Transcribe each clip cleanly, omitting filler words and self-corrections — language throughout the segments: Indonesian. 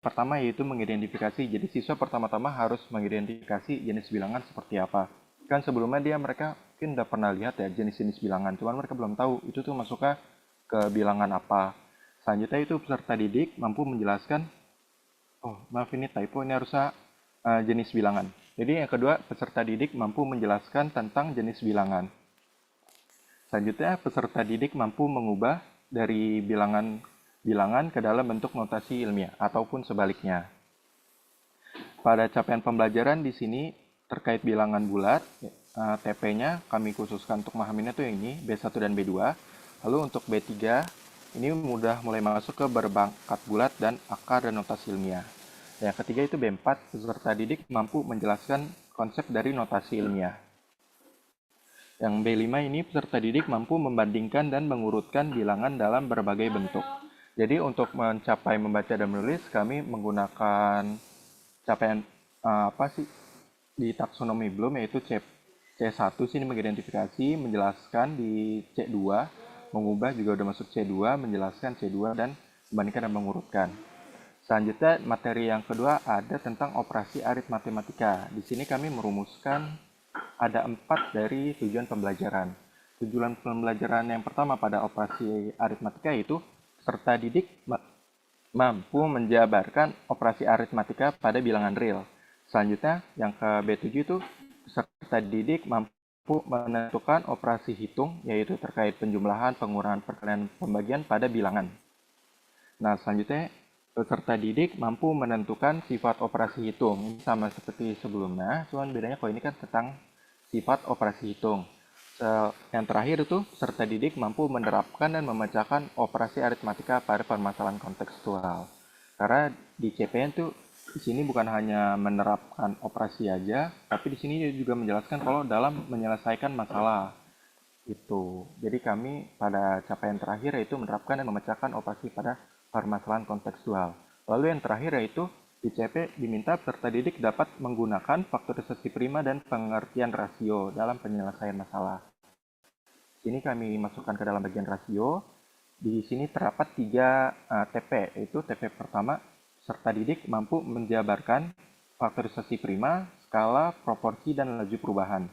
pertama yaitu mengidentifikasi. Jadi siswa pertama-tama harus mengidentifikasi jenis bilangan seperti apa. Kan sebelumnya mereka mungkin udah pernah lihat ya jenis-jenis bilangan, cuman mereka belum tahu itu tuh masuknya ke bilangan apa. Selanjutnya itu peserta didik mampu menjelaskan, oh maaf ini typo, ini harusnya jenis bilangan. Jadi yang kedua, peserta didik mampu menjelaskan tentang jenis bilangan. Selanjutnya, peserta didik mampu mengubah dari bilangan ke dalam bentuk notasi ilmiah ataupun sebaliknya. Pada capaian pembelajaran di sini terkait bilangan bulat, TP-nya kami khususkan untuk memahaminya tuh yang ini, B1 dan B2. Lalu untuk B3, ini mudah mulai masuk ke berbakat bulat dan akar dan notasi ilmiah. Yang ketiga itu B4, peserta didik mampu menjelaskan konsep dari notasi ilmiah. Yang B5 ini peserta didik mampu membandingkan dan mengurutkan bilangan dalam berbagai bentuk. Jadi untuk mencapai membaca dan menulis, kami menggunakan capaian di taksonomi Bloom, yaitu C1 sini mengidentifikasi, menjelaskan, di C2 mengubah juga udah masuk C2, menjelaskan C2 dan membandingkan dan mengurutkan. Selanjutnya materi yang kedua ada tentang operasi aritmatematika. Di sini kami merumuskan ada 4 dari tujuan pembelajaran. Tujuan pembelajaran yang pertama pada operasi aritmatika itu peserta didik mampu menjabarkan operasi aritmatika pada bilangan real. Selanjutnya yang ke B7 itu peserta didik mampu menentukan operasi hitung, yaitu terkait penjumlahan, pengurangan, perkalian, pembagian pada bilangan. Nah, selanjutnya peserta didik mampu menentukan sifat operasi hitung. Ini sama seperti sebelumnya, cuman bedanya kalau ini kan tentang sifat operasi hitung. Yang terakhir itu peserta didik mampu menerapkan dan memecahkan operasi aritmatika pada permasalahan kontekstual. Karena di CPN tuh di sini bukan hanya menerapkan operasi aja, tapi di sini juga menjelaskan kalau dalam menyelesaikan masalah itu. Jadi kami pada capaian terakhir yaitu menerapkan dan memecahkan operasi pada permasalahan kontekstual. Lalu yang terakhir yaitu di CP diminta peserta didik dapat menggunakan faktorisasi prima dan pengertian rasio dalam penyelesaian masalah. Sini kami masukkan ke dalam bagian rasio. Di sini terdapat 3 TP, yaitu TP pertama, peserta didik mampu menjabarkan faktorisasi prima, skala, proporsi, dan laju perubahan.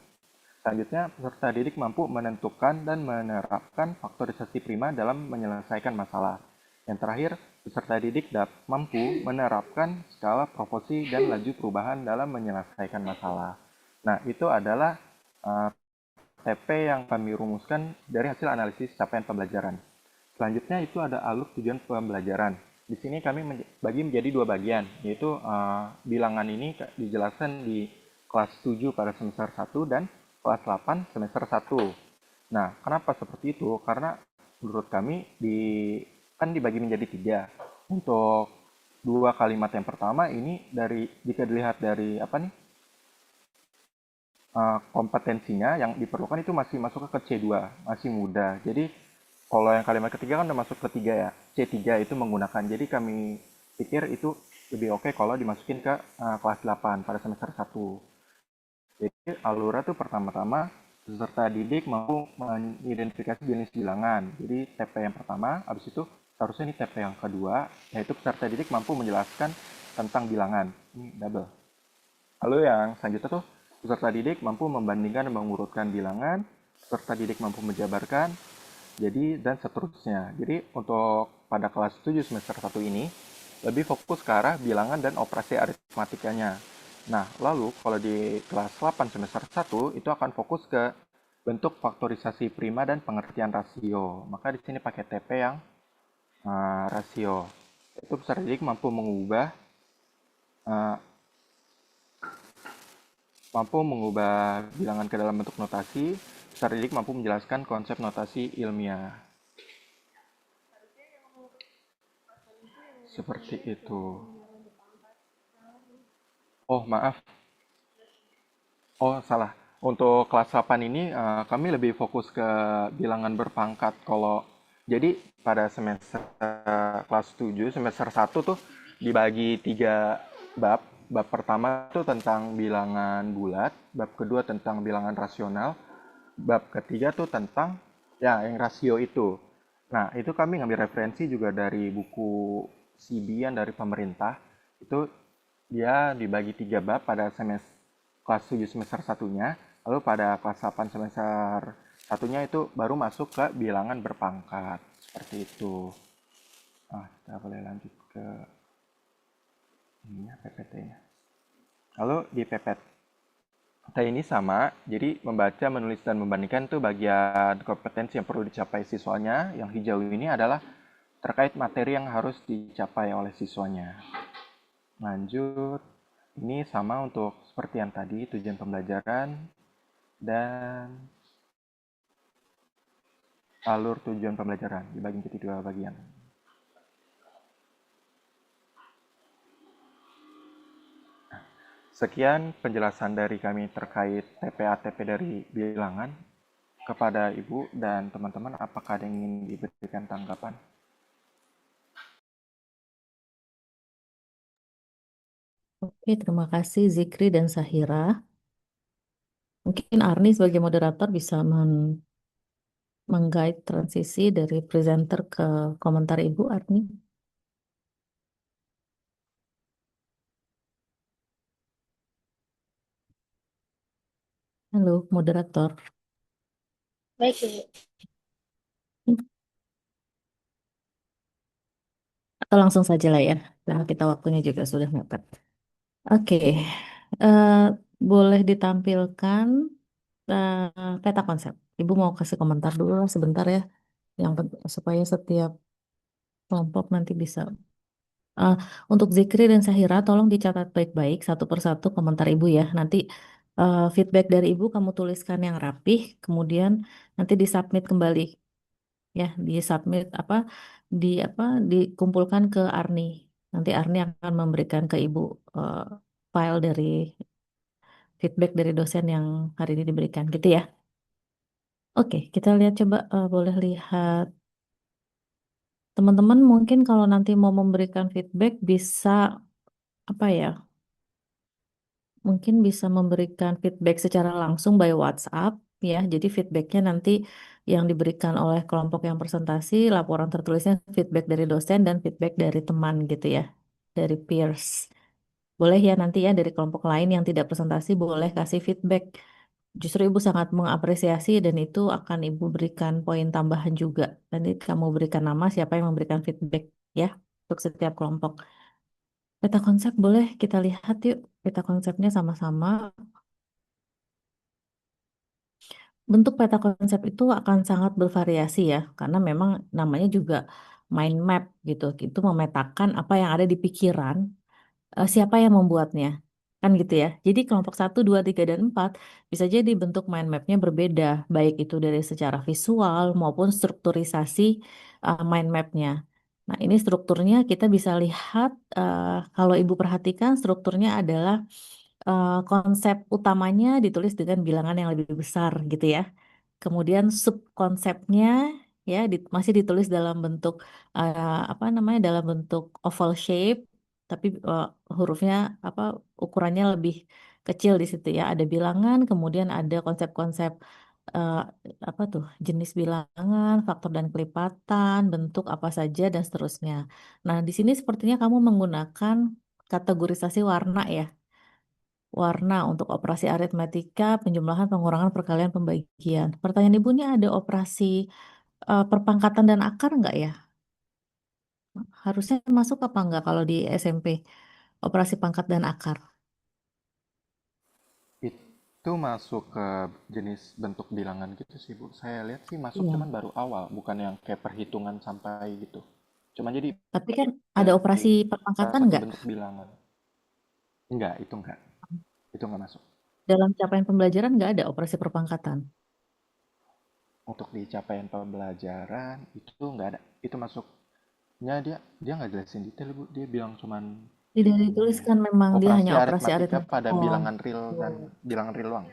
Selanjutnya, peserta didik mampu menentukan dan menerapkan faktorisasi prima dalam menyelesaikan masalah. Yang terakhir, peserta didik mampu menerapkan skala, proporsi, dan laju perubahan dalam menyelesaikan masalah. Nah, itu adalah TP yang kami rumuskan dari hasil analisis capaian pembelajaran. Selanjutnya itu ada alur tujuan pembelajaran. Di sini kami bagi menjadi 2 bagian, yaitu bilangan ini dijelaskan di kelas 7 pada semester 1 dan kelas 8 semester 1. Nah, kenapa seperti itu? Karena menurut kami kan dibagi menjadi 3. Untuk 2 kalimat yang pertama ini jika dilihat dari kompetensinya yang diperlukan itu masih masuk ke C2, masih muda. Jadi kalau yang kalimat ketiga kan udah masuk ke 3 ya, C3 itu menggunakan. Jadi kami pikir itu lebih oke kalau dimasukin ke kelas 8 pada semester 1. Jadi alurnya tuh pertama-tama peserta didik mampu mengidentifikasi jenis bilangan. Jadi TP yang pertama, habis itu seharusnya ini TP yang kedua, yaitu peserta didik mampu menjelaskan tentang bilangan. Ini double. Lalu yang selanjutnya tuh peserta didik mampu membandingkan dan mengurutkan bilangan, peserta didik mampu menjabarkan, dan seterusnya. Jadi untuk pada kelas 7 semester 1 ini lebih fokus ke arah bilangan dan operasi aritmatikanya. Nah, lalu kalau di kelas 8 semester 1 itu akan fokus ke bentuk faktorisasi prima dan pengertian rasio. Maka di sini pakai TP yang rasio. Itu peserta didik mampu mengubah bilangan ke dalam bentuk notasi. Peserta didik mampu menjelaskan konsep notasi ilmiah. Seperti itu. Oh, maaf. Oh, salah. Untuk kelas 8 ini kami lebih fokus ke bilangan berpangkat. Jadi pada semester kelas 7 semester 1 tuh dibagi 3 bab. Bab pertama tuh tentang bilangan bulat, bab kedua tentang bilangan rasional, bab ketiga tuh tentang yang rasio itu. Nah, itu kami ngambil referensi juga dari buku CBN dari pemerintah. Itu dia dibagi 3 bab pada semester kelas 7 semester satunya, lalu pada kelas 8 semester satunya itu baru masuk ke bilangan berpangkat. Seperti itu. Kita boleh lanjut ke ini ya, PPT-nya. Lalu di PPT ini sama, jadi membaca, menulis, dan membandingkan itu bagian kompetensi yang perlu dicapai siswanya. Yang hijau ini adalah terkait materi yang harus dicapai oleh siswanya. Lanjut, ini sama untuk seperti yang tadi, tujuan pembelajaran dan alur tujuan pembelajaran dibagi menjadi 2 bagian. Sekian penjelasan dari kami terkait TPA-TP dari bilangan. Kepada Ibu dan teman-teman, apakah ada yang ingin diberikan tanggapan? Oke, terima kasih Zikri dan Sahira. Mungkin Arni sebagai moderator bisa meng-guide transisi dari presenter ke komentar Ibu, Arni. Halo, moderator. Baik, Ibu. Atau langsung saja lah ya, karena kita waktunya juga sudah mepet. Oke, eh, boleh ditampilkan peta konsep. Ibu mau kasih komentar dulu lah sebentar ya, supaya setiap kelompok nanti bisa. Eh, untuk Zikri dan Sahira, tolong dicatat baik-baik satu persatu komentar Ibu ya. Nanti feedback dari Ibu kamu tuliskan yang rapih, kemudian nanti disubmit kembali ya, disubmit apa dikumpulkan ke Arni. Nanti Arni akan memberikan ke Ibu eh, file dari feedback dari dosen yang hari ini diberikan, gitu ya. Oke, kita lihat coba boleh lihat teman-teman mungkin kalau nanti mau memberikan feedback bisa apa ya? Mungkin bisa memberikan feedback secara langsung by WhatsApp ya. Jadi feedbacknya nanti yang diberikan oleh kelompok yang presentasi, laporan tertulisnya feedback dari dosen dan feedback dari teman gitu ya, dari peers. Boleh ya nanti ya dari kelompok lain yang tidak presentasi boleh kasih feedback. Justru Ibu sangat mengapresiasi dan itu akan Ibu berikan poin tambahan juga. Nanti kamu berikan nama siapa yang memberikan feedback ya untuk setiap kelompok. Peta konsep boleh kita lihat yuk. Peta konsepnya sama-sama. Bentuk peta konsep itu akan sangat bervariasi ya, karena memang namanya juga mind map gitu. Itu memetakan apa yang ada di pikiran, siapa yang membuatnya. Kan gitu ya. Jadi kelompok 1, 2, 3, dan 4 bisa jadi bentuk mind mapnya berbeda, baik itu dari secara visual maupun strukturisasi mind mapnya. Nah, ini strukturnya kita bisa lihat, kalau Ibu perhatikan strukturnya adalah konsep utamanya ditulis dengan bilangan yang lebih besar gitu ya. Kemudian subkonsepnya ya masih ditulis dalam bentuk apa namanya dalam bentuk oval shape, tapi hurufnya apa ukurannya lebih kecil di situ ya. Ada bilangan, kemudian ada konsep-konsep eh, apa tuh jenis bilangan, faktor dan kelipatan, bentuk apa saja dan seterusnya. Nah, di sini sepertinya kamu menggunakan kategorisasi warna ya. Warna untuk operasi aritmetika, penjumlahan, pengurangan, perkalian, pembagian. Pertanyaan Ibu ini ada operasi perpangkatan dan akar nggak ya? Harusnya masuk apa nggak kalau di SMP? Operasi pangkat dan akar. Itu masuk ke jenis bentuk bilangan gitu sih, Bu. Saya lihat sih masuk cuman Iya. baru awal, bukan yang kayak perhitungan sampai gitu. Cuma jadi Tapi kan ada dari operasi perpangkatan salah satu nggak? bentuk bilangan. Enggak, itu enggak. Itu enggak masuk. Dalam capaian pembelajaran nggak ada operasi perpangkatan. Untuk di capaian pembelajaran itu enggak ada. Itu masuknya dia dia nggak jelasin detail, Bu. Dia bilang cuman Tidak gimana ya? dituliskan memang dia hanya Operasi operasi aritmatika aritmetika. pada Oh. bilangan real dan bilangan real doang.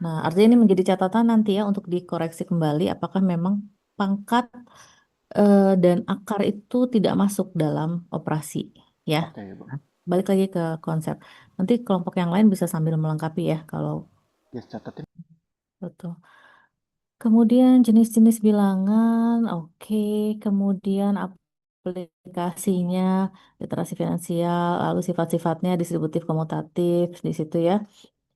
Nah, artinya ini menjadi catatan nanti ya untuk dikoreksi kembali apakah memang pangkat dan akar itu tidak masuk dalam operasi ya. Oke, Bu. Nah, balik lagi ke konsep. Nanti kelompok yang lain bisa sambil melengkapi ya kalau Ya, catatin. betul. Kemudian jenis-jenis bilangan, oke. Kemudian aplikasinya, literasi finansial, lalu sifat-sifatnya distributif komutatif di situ ya.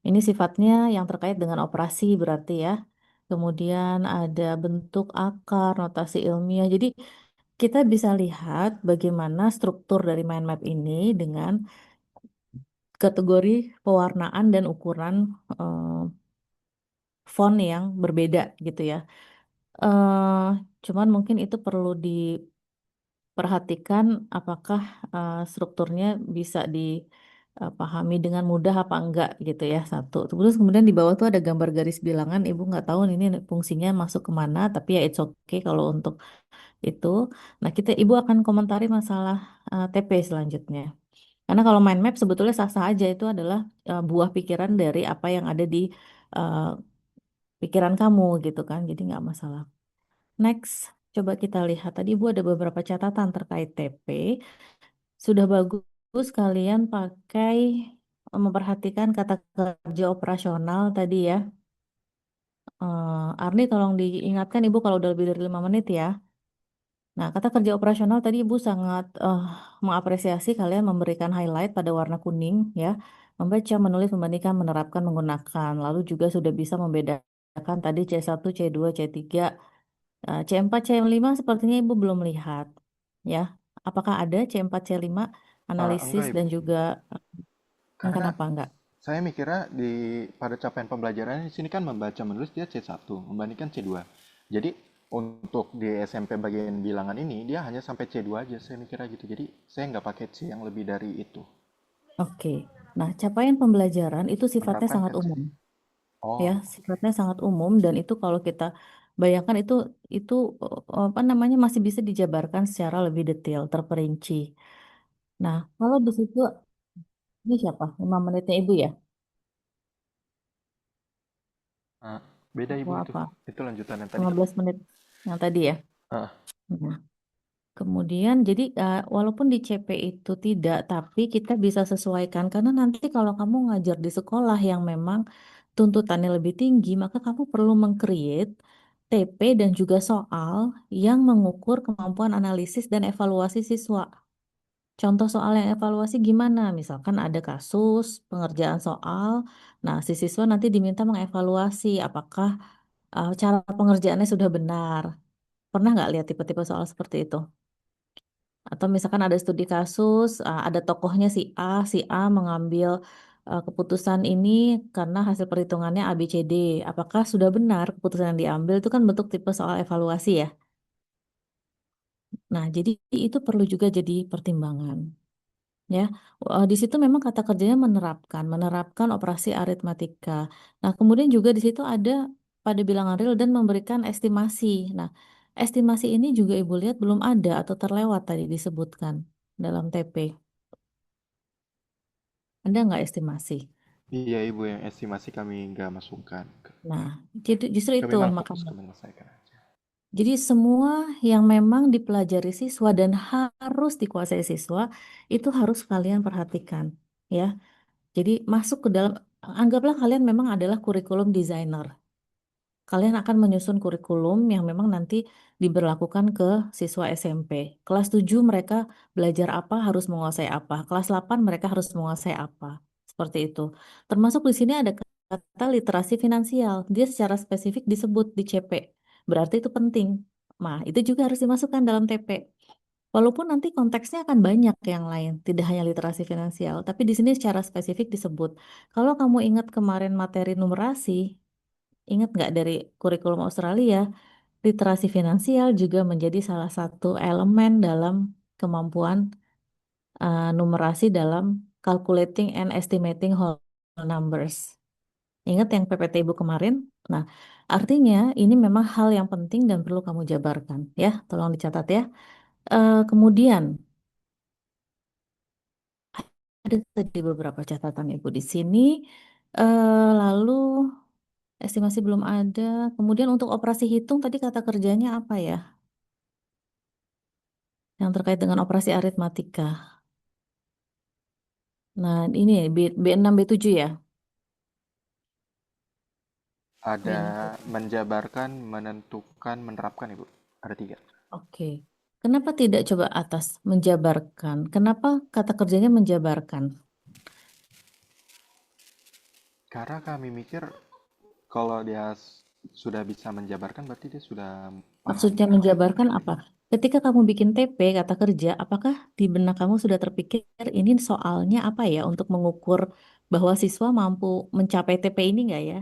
Ini sifatnya yang terkait dengan operasi berarti ya. Kemudian ada bentuk akar, notasi ilmiah. Jadi kita bisa lihat bagaimana struktur dari mind map ini dengan kategori pewarnaan dan ukuran eh, font yang berbeda gitu ya. Cuman mungkin itu perlu diperhatikan apakah strukturnya bisa dipahami dengan mudah apa enggak gitu ya satu. Terus kemudian di bawah tuh ada gambar garis bilangan. Ibu nggak tahu ini fungsinya masuk kemana, tapi ya it's okay kalau untuk itu. Nah ibu akan komentari masalah TP selanjutnya. Karena kalau mind map sebetulnya sah-sah aja itu adalah buah pikiran dari apa yang ada di eh, pikiran kamu gitu kan. Jadi nggak masalah. Next, coba kita lihat. Tadi Ibu ada beberapa catatan terkait TP. Sudah bagus kalian pakai memperhatikan kata kerja operasional tadi ya. Arni tolong diingatkan Ibu kalau udah lebih dari 5 menit ya. Nah, kata kerja operasional tadi Ibu sangat mengapresiasi kalian memberikan highlight pada warna kuning ya. Membaca, menulis, membandingkan, menerapkan, menggunakan. Lalu juga sudah bisa membedakan tadi C1, C2, C3. C4, C5 sepertinya Ibu belum lihat. Ya, apakah ada C4, C5 analisis Enggak, dan Ibu. juga Karena kenapa enggak? saya mikirnya pada capaian pembelajaran di sini kan membaca menulis dia C1 membandingkan C2. Jadi untuk di SMP bagian bilangan ini dia hanya sampai C2 aja saya mikirnya gitu. Jadi saya nggak pakai C yang lebih dari itu. Oke. Nah, capaian pembelajaran itu sifatnya Menerapkan sangat kan C. umum. Ya, Oh, sifatnya sangat umum dan itu kalau kita bayangkan itu apa namanya masih bisa dijabarkan secara lebih detail, terperinci. Nah, kalau di situ ini siapa? 5 menitnya Ibu ya? ah, beda Atau Ibu itu. apa? Itu lanjutan yang tadi. 15 menit yang tadi ya? Ah, Nah, kemudian jadi walaupun di CP itu tidak, tapi kita bisa sesuaikan karena nanti kalau kamu ngajar di sekolah yang memang tuntutannya lebih tinggi, maka kamu perlu meng-create TP dan juga soal yang mengukur kemampuan analisis dan evaluasi siswa. Contoh soal yang evaluasi gimana? Misalkan ada kasus pengerjaan soal, nah si siswa nanti diminta mengevaluasi apakah cara pengerjaannya sudah benar. Pernah nggak lihat tipe-tipe soal seperti itu? Atau misalkan ada studi kasus, ada tokohnya si A mengambil keputusan ini karena hasil perhitungannya A, B, C, D. Apakah sudah benar keputusan yang diambil? Itu kan bentuk tipe soal evaluasi ya. Nah, jadi itu perlu juga jadi pertimbangan. Ya, di situ memang kata kerjanya menerapkan operasi aritmatika. Nah, kemudian juga di situ ada pada bilangan real dan memberikan estimasi. Nah, estimasi ini juga Ibu lihat belum ada atau terlewat tadi disebutkan dalam TP. Ada nggak estimasi? iya Ibu yang estimasi kami nggak masukkan. Nah, jadi justru Kami itu malah fokus makanya. ke menyelesaikan aja. Jadi semua yang memang dipelajari siswa dan harus dikuasai siswa itu harus kalian perhatikan, ya. Jadi masuk ke dalam, anggaplah kalian memang adalah kurikulum designer. Kalian akan menyusun kurikulum yang memang nanti diberlakukan ke siswa SMP. Kelas 7 mereka belajar apa, harus menguasai apa. Kelas 8 mereka harus menguasai apa. Seperti itu. Termasuk di sini ada kata literasi finansial. Dia secara spesifik disebut di CP. Berarti itu penting. Nah, itu juga harus dimasukkan dalam TP. Walaupun nanti konteksnya akan banyak yang lain, tidak hanya literasi finansial, tapi di sini secara spesifik disebut. Kalau kamu ingat kemarin materi numerasi, ingat nggak dari kurikulum Australia, literasi finansial juga menjadi salah satu elemen dalam kemampuan numerasi dalam calculating and estimating whole numbers. Ingat yang PPT Ibu kemarin? Nah, artinya ini memang hal yang penting dan perlu kamu jabarkan, ya. Tolong dicatat ya. Kemudian ada tadi beberapa catatan Ibu di sini. Lalu estimasi belum ada. Kemudian untuk operasi hitung tadi kata kerjanya apa ya? Yang terkait dengan operasi aritmatika. Nah, ini B6, B7 ya? Ada B6, B7. menjabarkan, menentukan, menerapkan Ibu. Ada tiga. Oke. Kenapa tidak coba atas, menjabarkan? Kenapa kata kerjanya menjabarkan? Karena kami mikir kalau dia sudah bisa menjabarkan berarti dia sudah paham Maksudnya kan. menjabarkan apa? Ketika kamu bikin TP, kata kerja, apakah di benak kamu sudah terpikir ini soalnya apa ya untuk mengukur bahwa siswa mampu mencapai TP ini nggak ya?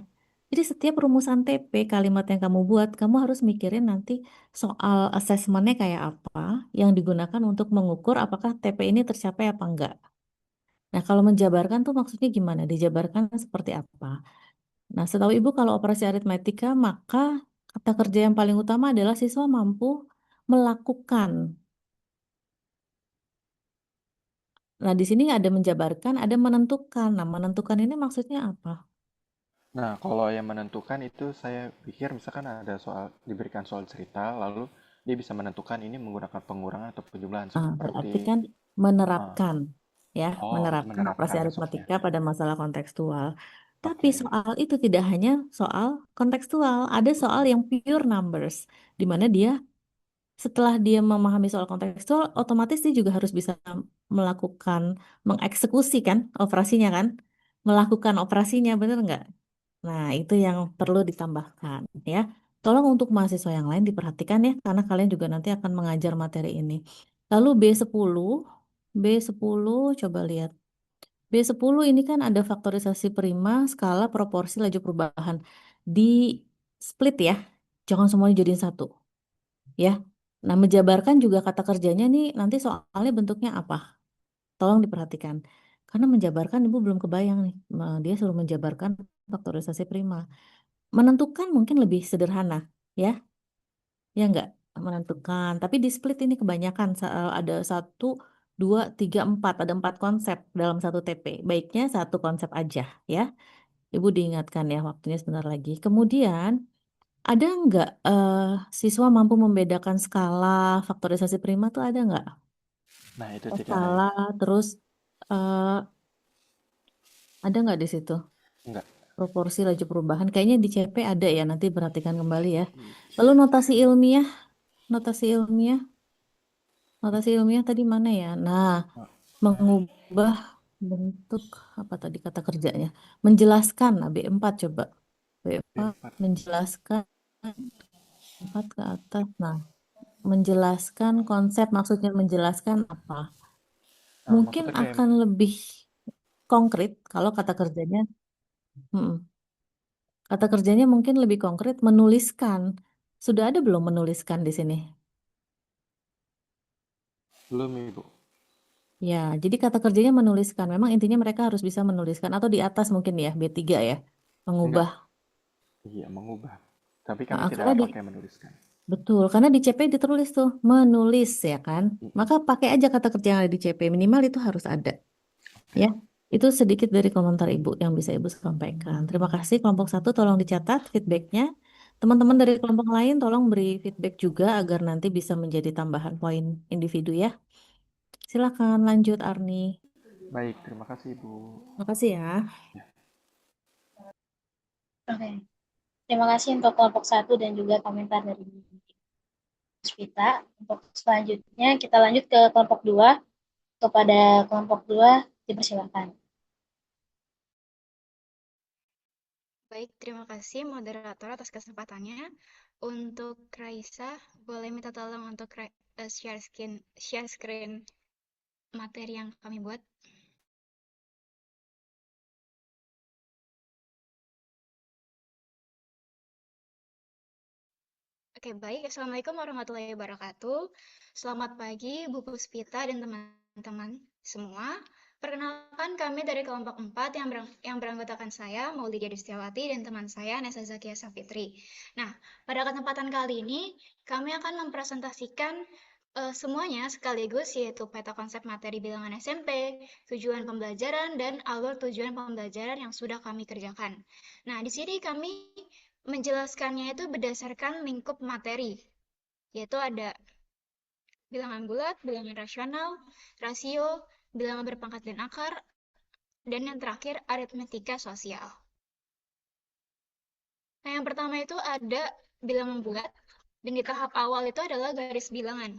Jadi setiap rumusan TP, kalimat yang kamu buat, kamu harus mikirin nanti soal asesmennya kayak apa yang digunakan untuk mengukur apakah TP ini tercapai apa enggak. Nah, kalau menjabarkan tuh maksudnya gimana? Dijabarkan seperti apa? Nah, setahu Ibu kalau operasi aritmetika, maka kata kerja yang paling utama adalah siswa mampu melakukan. Nah, di sini ada menjabarkan, ada menentukan. Nah, menentukan ini maksudnya apa? Nah, kalau yang menentukan itu saya pikir misalkan ada soal diberikan soal cerita, lalu dia bisa menentukan ini menggunakan pengurangan atau penjumlahan seperti Berarti kan ah, menerapkan, ya, itu menerapkan operasi menerapkan masuknya. aritmetika pada masalah kontekstual. Tapi Oke. soal itu tidak hanya soal kontekstual, ada soal yang pure numbers, di mana dia setelah dia memahami soal kontekstual, otomatis dia juga harus bisa melakukan, mengeksekusi kan operasinya kan, melakukan operasinya, bener nggak? Nah, itu yang perlu ditambahkan ya. Tolong untuk mahasiswa yang lain diperhatikan ya, karena kalian juga nanti akan mengajar materi ini. Lalu B10, B10 coba lihat. B10 ini kan ada faktorisasi prima, skala, proporsi, laju perubahan. Di split ya, jangan semuanya jadiin satu ya. Nah, menjabarkan juga kata kerjanya nih nanti soalnya bentuknya apa? Tolong diperhatikan. Karena menjabarkan Ibu belum kebayang nih. Dia suruh menjabarkan faktorisasi prima. Menentukan mungkin lebih sederhana, ya, ya enggak menentukan. Tapi di split ini kebanyakan ada satu, dua, tiga, empat, ada empat konsep dalam satu TP. Baiknya satu konsep aja, ya. Ibu diingatkan ya waktunya sebentar lagi. Kemudian ada enggak siswa mampu membedakan skala faktorisasi prima tuh ada enggak? Nah, itu tidak ada Skala ya. terus eh, ada enggak di situ? Enggak. Proporsi laju perubahan. Kayaknya di CP ada ya, nanti perhatikan kembali ya. Lalu notasi ilmiah, notasi ilmiah tadi mana ya? Nah, Oh, mengubah bentuk apa tadi kata kerjanya? Menjelaskan, nah B4 coba. B4 B4. menjelaskan 4 ke atas. Nah, menjelaskan konsep maksudnya menjelaskan apa? Nah, Mungkin maksudnya kayak akan lebih konkret kalau kata kerjanya, mm, kata kerjanya mungkin lebih konkret menuliskan. Sudah ada belum menuliskan di sini? belum Ibu. Ya, jadi kata kerjanya menuliskan. Memang intinya mereka harus bisa menuliskan atau di atas mungkin ya, B3 ya. Enggak. Mengubah. Iya, mengubah. Tapi kami Nah, tidak karena di pakai menuliskan. betul, karena di CP ditulis tuh menulis ya kan. Mm-mm. Maka pakai aja kata kerja yang ada di CP, minimal itu harus ada Oke. ya. Itu sedikit dari komentar Ibu yang bisa Ibu sampaikan. Terima kasih kelompok satu tolong dicatat feedbacknya. Teman-teman dari kelompok lain tolong beri feedback juga agar nanti bisa menjadi tambahan poin individu ya. Silakan lanjut Arni. Baik, terima kasih Ibu. Makasih ya. Oke. Terima kasih untuk kelompok satu dan juga komentar dari Puspita. Untuk selanjutnya kita lanjut ke kelompok 2. Kepada kelompok 2 dipersilakan. Baik, terima kasih moderator atas kesempatannya. Untuk Raisa, boleh minta tolong untuk share screen materi yang kami buat. Oke, baik. Assalamualaikum warahmatullahi wabarakatuh. Selamat pagi, Bu Puspita dan teman-teman semua. Perkenalkan kami dari kelompok 4 yang beranggotakan saya, Maulidia Dustiawati, dan teman saya, Nesa Zakia Safitri. Nah, pada kesempatan kali ini, kami akan mempresentasikan semuanya sekaligus, yaitu peta konsep materi bilangan SMP, tujuan pembelajaran, dan alur tujuan pembelajaran yang sudah kami kerjakan. Nah, di sini kami menjelaskannya itu berdasarkan lingkup materi, yaitu ada bilangan bulat, bilangan rasional, rasio, bilangan berpangkat dan akar, dan yang terakhir aritmetika sosial. Nah, yang pertama itu ada bilangan bulat, dan di tahap awal itu adalah garis bilangan.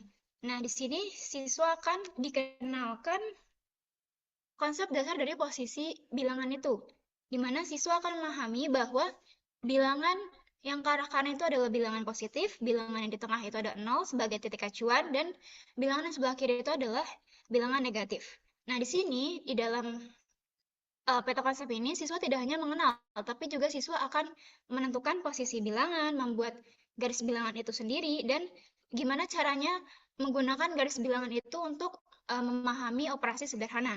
Nah, di sini siswa akan dikenalkan konsep dasar dari posisi bilangan itu, di mana siswa akan memahami bahwa bilangan yang ke arah kanan itu adalah bilangan positif, bilangan yang di tengah itu ada 0 sebagai titik acuan, dan bilangan yang sebelah kiri itu adalah bilangan negatif. Nah, di sini, di dalam peta konsep ini, siswa tidak hanya mengenal, tapi juga siswa akan menentukan posisi bilangan, membuat garis bilangan itu sendiri, dan gimana caranya menggunakan garis bilangan itu untuk memahami operasi sederhana.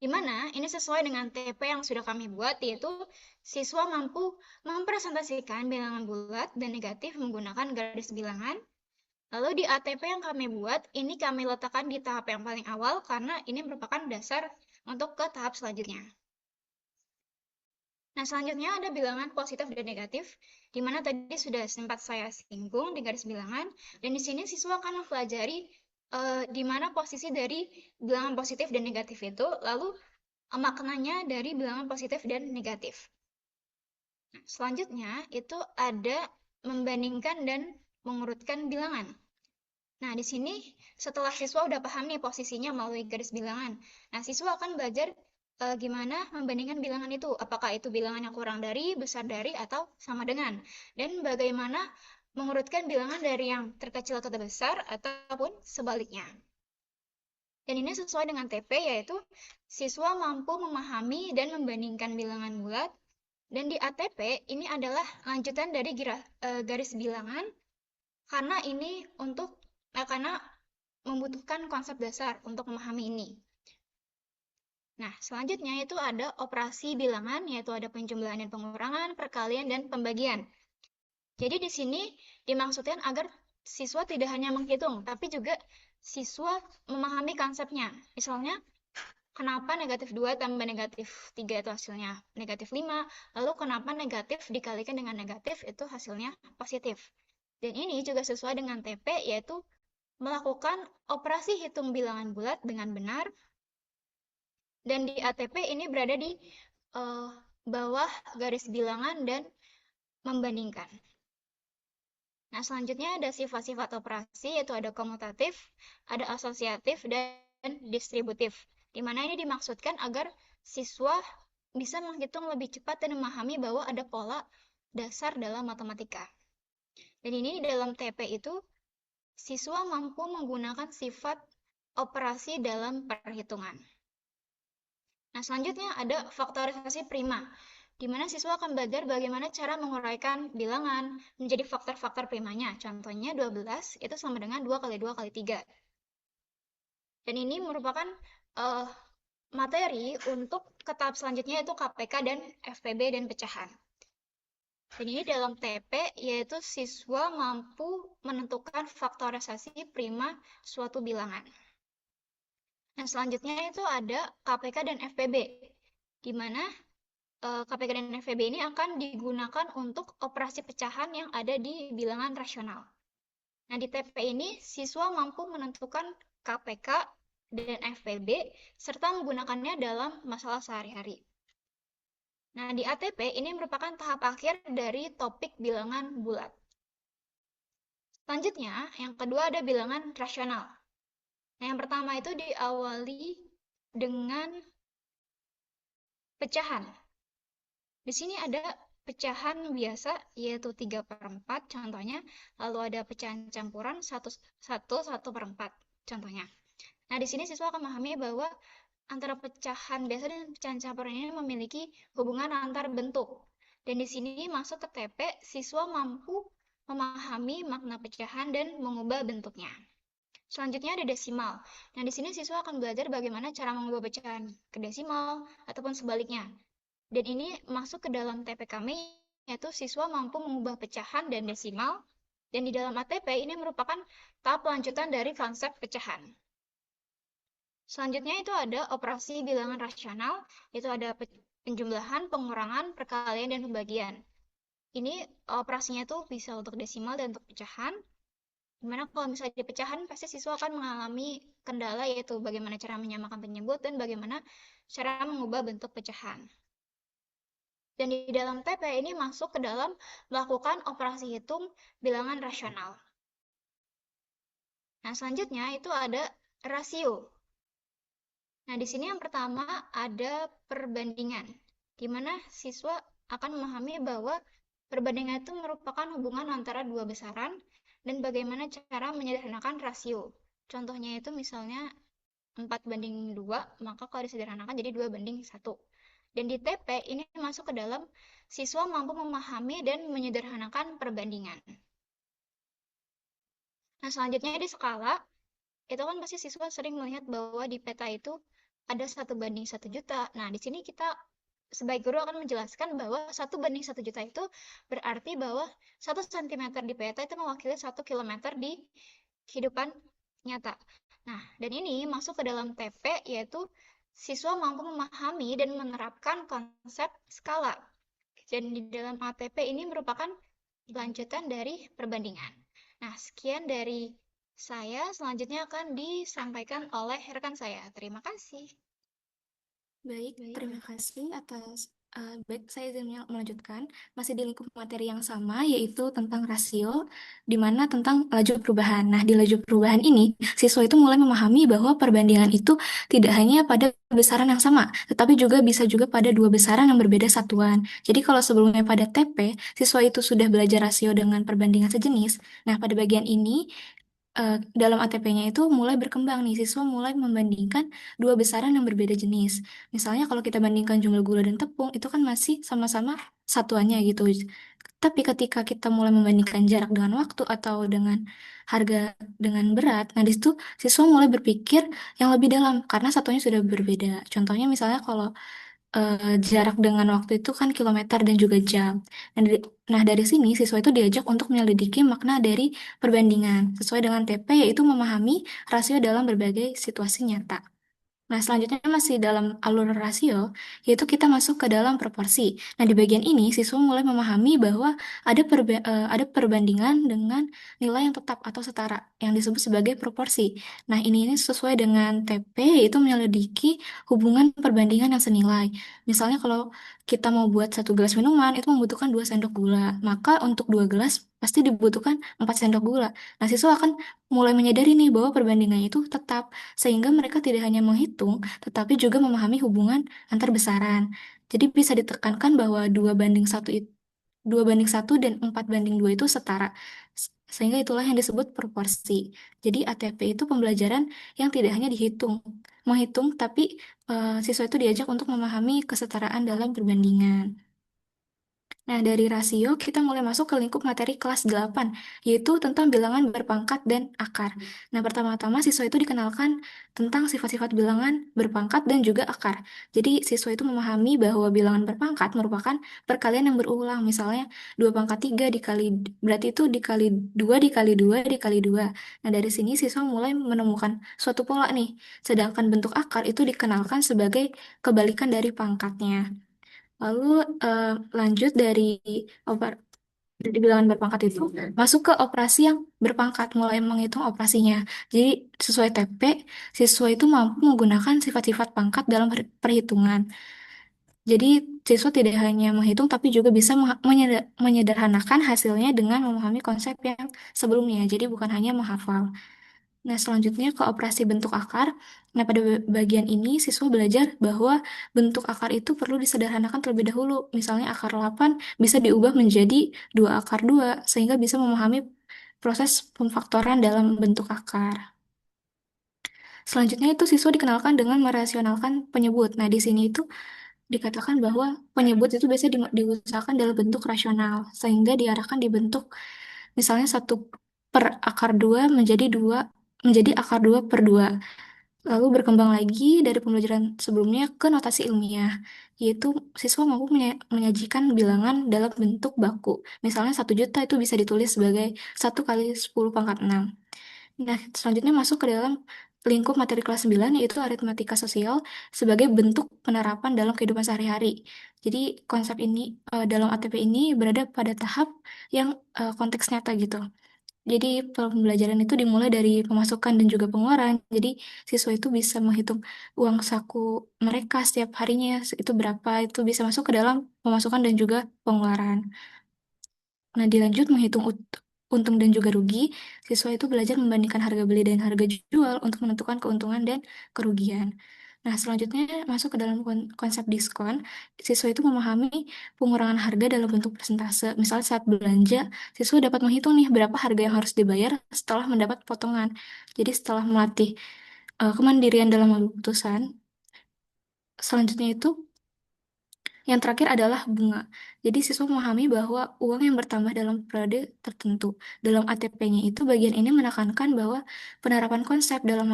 Di mana ini sesuai dengan TP yang sudah kami buat, yaitu siswa mampu mempresentasikan bilangan bulat dan negatif menggunakan garis bilangan. Lalu di ATP yang kami buat, ini kami letakkan di tahap yang paling awal karena ini merupakan dasar untuk ke tahap selanjutnya. Nah, selanjutnya ada bilangan positif dan negatif, di mana tadi sudah sempat saya singgung di garis bilangan, dan di sini siswa akan mempelajari di mana posisi dari bilangan positif dan negatif itu, lalu maknanya dari bilangan positif dan negatif. Nah, selanjutnya itu ada membandingkan dan mengurutkan bilangan. Nah, di sini setelah siswa udah paham nih posisinya melalui garis bilangan, nah siswa akan belajar gimana membandingkan bilangan itu, apakah itu bilangan yang kurang dari, besar dari, atau sama dengan, dan bagaimana mengurutkan bilangan dari yang terkecil ke terbesar ataupun sebaliknya. Dan ini sesuai dengan TP, yaitu siswa mampu memahami dan membandingkan bilangan bulat, dan di ATP ini adalah lanjutan dari garis bilangan, karena ini karena membutuhkan konsep dasar untuk memahami ini. Nah, selanjutnya itu ada operasi bilangan, yaitu ada penjumlahan dan pengurangan, perkalian, dan pembagian. Jadi di sini dimaksudkan agar siswa tidak hanya menghitung, tapi juga siswa memahami konsepnya. Misalnya, kenapa negatif 2 tambah negatif 3 itu hasilnya negatif 5, lalu kenapa negatif dikalikan dengan negatif itu hasilnya positif. Dan ini juga sesuai dengan TP, yaitu melakukan operasi hitung bilangan bulat dengan benar. Dan di ATP ini berada di bawah garis bilangan dan membandingkan. Nah, selanjutnya ada sifat-sifat operasi, yaitu ada komutatif, ada asosiatif, dan distributif. Di mana ini dimaksudkan agar siswa bisa menghitung lebih cepat dan memahami bahwa ada pola dasar dalam matematika. Dan ini dalam TP itu, siswa mampu menggunakan sifat operasi dalam perhitungan. Nah, selanjutnya ada faktorisasi prima, di mana siswa akan belajar bagaimana cara menguraikan bilangan menjadi faktor-faktor primanya. Contohnya 12 itu sama dengan 2 kali 2 kali 3. Dan ini merupakan materi untuk ke tahap selanjutnya, yaitu KPK dan FPB dan pecahan. Dan ini dalam TP, yaitu siswa mampu menentukan faktorisasi prima suatu bilangan. Nah, selanjutnya itu ada KPK dan FPB, di mana KPK dan FPB ini akan digunakan untuk operasi pecahan yang ada di bilangan rasional. Nah, di TP ini, siswa mampu menentukan KPK dan FPB, serta menggunakannya dalam masalah sehari-hari. Nah, di ATP ini merupakan tahap akhir dari topik bilangan bulat. Selanjutnya, yang kedua ada bilangan rasional. Nah, yang pertama itu diawali dengan pecahan. Di sini ada pecahan biasa, yaitu 3/4 contohnya, lalu ada pecahan campuran 1/4 contohnya. Nah, di sini siswa akan memahami bahwa antara pecahan biasa dan pecahan campuran ini memiliki hubungan antar bentuk. Dan di sini masuk ke TP, siswa mampu memahami makna pecahan dan mengubah bentuknya. Selanjutnya ada desimal. Nah, di sini siswa akan belajar bagaimana cara mengubah pecahan ke desimal ataupun sebaliknya. Dan ini masuk ke dalam TP kami, yaitu siswa mampu mengubah pecahan dan desimal. Dan di dalam ATP ini merupakan tahap lanjutan dari konsep pecahan. Selanjutnya itu ada operasi bilangan rasional, yaitu ada penjumlahan, pengurangan, perkalian, dan pembagian. Ini operasinya tuh bisa untuk desimal dan untuk pecahan. Dimana kalau misalnya di pecahan, pasti siswa akan mengalami kendala, yaitu bagaimana cara menyamakan penyebut dan bagaimana cara mengubah bentuk pecahan. Dan di dalam TP ini masuk ke dalam melakukan operasi hitung bilangan rasional. Nah, selanjutnya itu ada rasio. Nah, di sini yang pertama ada perbandingan, di mana siswa akan memahami bahwa perbandingan itu merupakan hubungan antara dua besaran dan bagaimana cara menyederhanakan rasio. Contohnya itu misalnya 4:2, maka kalau disederhanakan jadi 2:1. Dan di TP ini masuk ke dalam siswa mampu memahami dan menyederhanakan perbandingan. Nah, selanjutnya di skala, itu kan pasti siswa sering melihat bahwa di peta itu ada 1:1 juta. Nah, di sini kita sebagai guru akan menjelaskan bahwa 1:1 juta itu berarti bahwa 1 cm di peta itu mewakili 1 kilometer di kehidupan nyata. Nah, dan ini masuk ke dalam TP, yaitu siswa mampu memahami dan menerapkan konsep skala. Dan di dalam ATP ini merupakan lanjutan dari perbandingan. Nah, sekian dari saya. Selanjutnya akan disampaikan oleh rekan saya. Terima kasih. Baik, terima kasih atas baik, saya izin melanjutkan masih di lingkup materi yang sama, yaitu tentang rasio, di mana tentang laju perubahan. Nah, di laju perubahan ini, siswa itu mulai memahami bahwa perbandingan itu tidak hanya pada besaran yang sama, tetapi juga bisa juga pada dua besaran yang berbeda satuan. Jadi kalau sebelumnya pada TP, siswa itu sudah belajar rasio dengan perbandingan sejenis. Nah, pada bagian ini dalam ATP-nya itu mulai berkembang nih, siswa mulai membandingkan dua besaran yang berbeda jenis. Misalnya kalau kita bandingkan jumlah gula dan tepung, itu kan masih sama-sama satuannya gitu. Tapi ketika kita mulai membandingkan jarak dengan waktu atau dengan harga dengan berat, nah di situ siswa mulai berpikir yang lebih dalam karena satunya sudah berbeda. Contohnya misalnya kalau jarak dengan waktu itu kan kilometer dan juga jam. Nah, dari sini siswa itu diajak untuk menyelidiki makna dari perbandingan sesuai dengan TP, yaitu memahami rasio dalam berbagai situasi nyata. Nah, selanjutnya masih dalam alur rasio, yaitu kita masuk ke dalam proporsi. Nah, di bagian ini siswa mulai memahami bahwa ada perbandingan dengan nilai yang tetap atau setara, yang disebut sebagai proporsi. Nah, ini sesuai dengan TP, yaitu menyelidiki hubungan perbandingan yang senilai. Misalnya kalau kita mau buat 1 gelas minuman, itu membutuhkan 2 sendok gula. Maka untuk 2 gelas, pasti dibutuhkan 4 sendok gula. Nah, siswa akan mulai menyadari nih bahwa perbandingannya itu tetap, sehingga mereka tidak hanya menghitung, tetapi juga memahami hubungan antar besaran. Jadi bisa ditekankan bahwa 2:1 dan 4:2 itu setara. Sehingga itulah yang disebut proporsi. Jadi ATP itu pembelajaran yang tidak hanya menghitung, tapi siswa itu diajak untuk memahami kesetaraan dalam perbandingan. Nah, dari rasio kita mulai masuk ke lingkup materi kelas 8, yaitu tentang bilangan berpangkat dan akar. Nah, pertama-tama siswa itu dikenalkan tentang sifat-sifat bilangan berpangkat dan juga akar. Jadi, siswa itu memahami bahwa bilangan berpangkat merupakan perkalian yang berulang. Misalnya, 2/3 dikali, berarti itu dikali 2 dikali 2 dikali 2. Nah, dari sini siswa mulai menemukan suatu pola nih. Sedangkan bentuk akar itu dikenalkan sebagai kebalikan dari pangkatnya. Lalu lanjut dari bilangan berpangkat itu masuk ke operasi yang berpangkat, mulai menghitung operasinya. Jadi sesuai TP, siswa itu mampu menggunakan sifat-sifat pangkat dalam perhitungan. Jadi siswa tidak hanya menghitung tapi juga bisa menyederhanakan hasilnya dengan memahami konsep yang sebelumnya. Jadi bukan hanya menghafal. Nah, selanjutnya ke operasi bentuk akar. Nah, pada bagian ini siswa belajar bahwa bentuk akar itu perlu disederhanakan terlebih dahulu. Misalnya akar 8 bisa diubah menjadi 2 akar 2, sehingga bisa memahami proses pemfaktoran dalam bentuk akar. Selanjutnya itu siswa dikenalkan dengan merasionalkan penyebut. Nah, di sini itu dikatakan bahwa penyebut itu biasanya diusahakan dalam bentuk rasional, sehingga diarahkan dibentuk misalnya 1/akar 2 menjadi akar 2/2. Lalu berkembang lagi dari pembelajaran sebelumnya ke notasi ilmiah, yaitu siswa mampu menyajikan bilangan dalam bentuk baku. Misalnya 1 juta itu bisa ditulis sebagai 1 kali 10⁻⁶. Nah, selanjutnya masuk ke dalam lingkup materi kelas 9, yaitu aritmatika sosial sebagai bentuk penerapan dalam kehidupan sehari-hari. Jadi konsep ini dalam ATP ini berada pada tahap yang konteks nyata gitu. Jadi pembelajaran itu dimulai dari pemasukan dan juga pengeluaran. Jadi siswa itu bisa menghitung uang saku mereka setiap harinya itu berapa, itu bisa masuk ke dalam pemasukan dan juga pengeluaran. Nah, dilanjut menghitung untung dan juga rugi, siswa itu belajar membandingkan harga beli dan harga jual untuk menentukan keuntungan dan kerugian. Nah, selanjutnya masuk ke dalam konsep diskon. Siswa itu memahami pengurangan harga dalam bentuk persentase. Misal saat belanja, siswa dapat menghitung nih berapa harga yang harus dibayar setelah mendapat potongan. Jadi setelah melatih kemandirian dalam mengambil keputusan, selanjutnya itu yang terakhir adalah bunga. Jadi siswa memahami bahwa uang yang bertambah dalam periode tertentu. Dalam ATP-nya itu bagian ini menekankan bahwa penerapan konsep dalam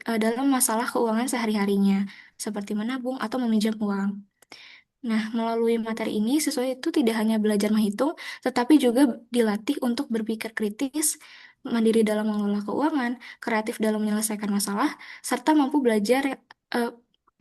dalam masalah keuangan sehari-harinya, seperti menabung atau meminjam uang. Nah, melalui materi ini, siswa itu tidak hanya belajar menghitung, tetapi juga dilatih untuk berpikir kritis, mandiri dalam mengelola keuangan, kreatif dalam menyelesaikan masalah, serta eh,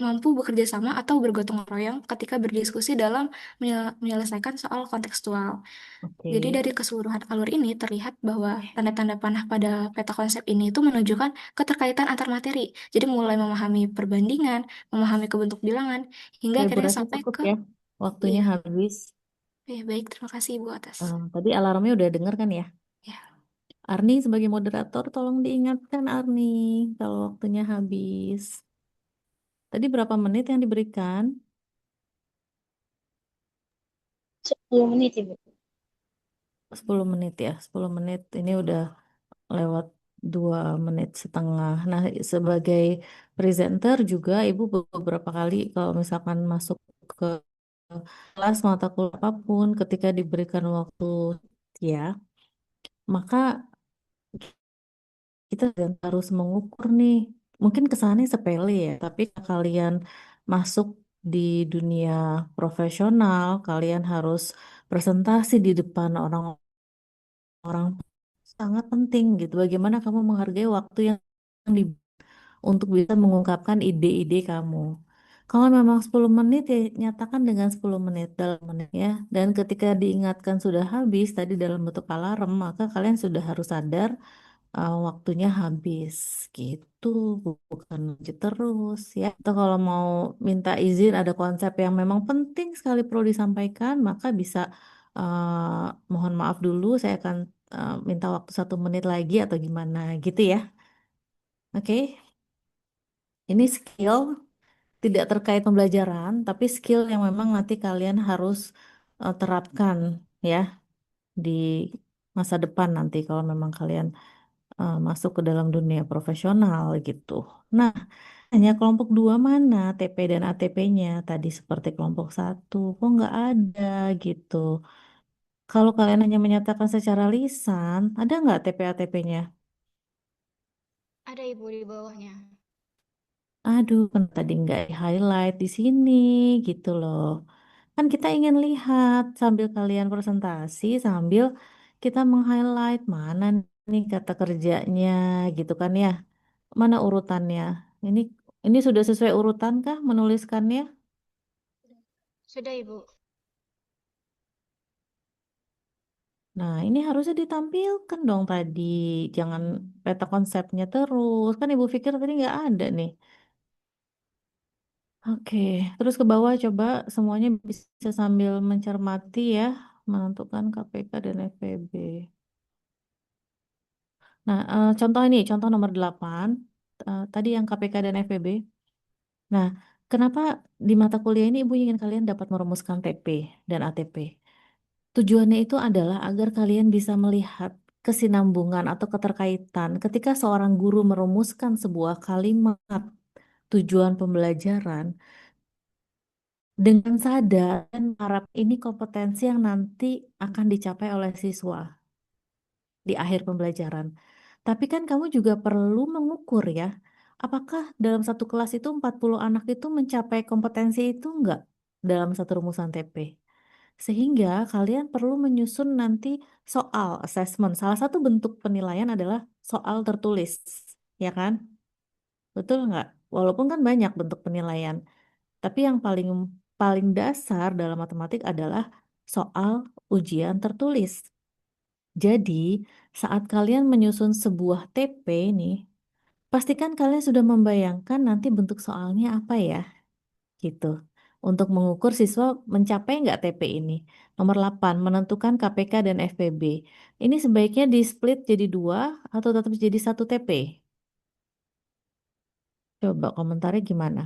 mampu bekerja sama atau bergotong royong ketika berdiskusi dalam menyelesaikan soal kontekstual. Oke. Jadi dari keseluruhan alur ini terlihat bahwa tanda-tanda panah pada peta konsep ini itu menunjukkan keterkaitan antar materi. Jadi mulai memahami perbandingan, memahami kebentuk bilangan, hingga Oke, Bu akhirnya Rasa sampai cukup ke ya. Waktunya iya. habis. Ya, baik, terima kasih Ibu atas. Tadi alarmnya udah denger kan ya? Ya, Arni sebagai moderator tolong diingatkan Arni kalau waktunya habis. Tadi berapa menit yang diberikan? 10 menit, Ibu. 10 menit ya. 10 menit ini udah lewat 2 menit setengah. Nah, sebagai presenter juga Ibu beberapa kali kalau misalkan masuk ke kelas mata kuliah apapun ketika diberikan waktu ya, maka kita harus mengukur nih. Mungkin kesannya sepele ya, tapi kalian masuk di dunia profesional, kalian harus presentasi di depan orang-orang sangat penting gitu. Bagaimana kamu menghargai waktu yang di untuk bisa mengungkapkan ide-ide kamu. Kalau memang 10 menit ya nyatakan dengan 10 menit dalam menit ya. Dan ketika diingatkan sudah habis tadi dalam bentuk alarm, maka kalian sudah harus sadar waktunya habis gitu, bukan lanjut terus ya. Atau kalau mau minta izin ada konsep yang memang penting sekali perlu disampaikan, maka bisa mohon maaf dulu, saya akan minta waktu 1 menit lagi atau gimana gitu ya. Oke, ini skill tidak terkait pembelajaran, tapi skill yang memang nanti kalian harus terapkan ya di masa depan nanti kalau memang kalian masuk ke dalam dunia profesional gitu. Nah, hanya kelompok 2 mana TP dan ATP-nya tadi seperti kelompok 1, kok nggak ada gitu. Kalau kalian hanya menyatakan secara lisan, ada nggak TP ATP-nya? Ada Ibu di bawahnya. Aduh, kan tadi nggak highlight di sini gitu loh. Kan kita ingin lihat sambil kalian presentasi, sambil kita meng-highlight mana nih kata kerjanya gitu kan ya. Mana urutannya? Ini ini sudah sesuai urutan kah menuliskannya? Sudah Ibu. Nah, ini harusnya ditampilkan dong tadi. Jangan peta konsepnya terus. Kan Ibu pikir tadi nggak ada nih. Oke, terus ke bawah coba semuanya bisa sambil mencermati ya, menentukan KPK dan FPB. Nah, contoh ini, contoh nomor 8, tadi yang KPK dan FPB. Nah, kenapa di mata kuliah ini Ibu ingin kalian dapat merumuskan TP dan ATP? Tujuannya itu adalah agar kalian bisa melihat kesinambungan atau keterkaitan ketika seorang guru merumuskan sebuah kalimat tujuan pembelajaran dengan sadar dan harap ini kompetensi yang nanti akan dicapai oleh siswa di akhir pembelajaran. Tapi kan kamu juga perlu mengukur ya, apakah dalam satu kelas itu 40 anak itu mencapai kompetensi itu enggak dalam satu rumusan TP. Sehingga kalian perlu menyusun nanti soal assessment. Salah satu bentuk penilaian adalah soal tertulis, ya kan? Betul nggak? Walaupun kan banyak bentuk penilaian, tapi yang paling paling dasar dalam matematik adalah soal ujian tertulis. Jadi, saat kalian menyusun sebuah TP nih, pastikan kalian sudah membayangkan nanti bentuk soalnya apa ya, gitu. untuk mengukur siswa mencapai nggak TP ini. Nomor 8, menentukan KPK dan FPB. Ini sebaiknya di split jadi 2 atau tetap jadi 1 TP? Coba komentarnya gimana?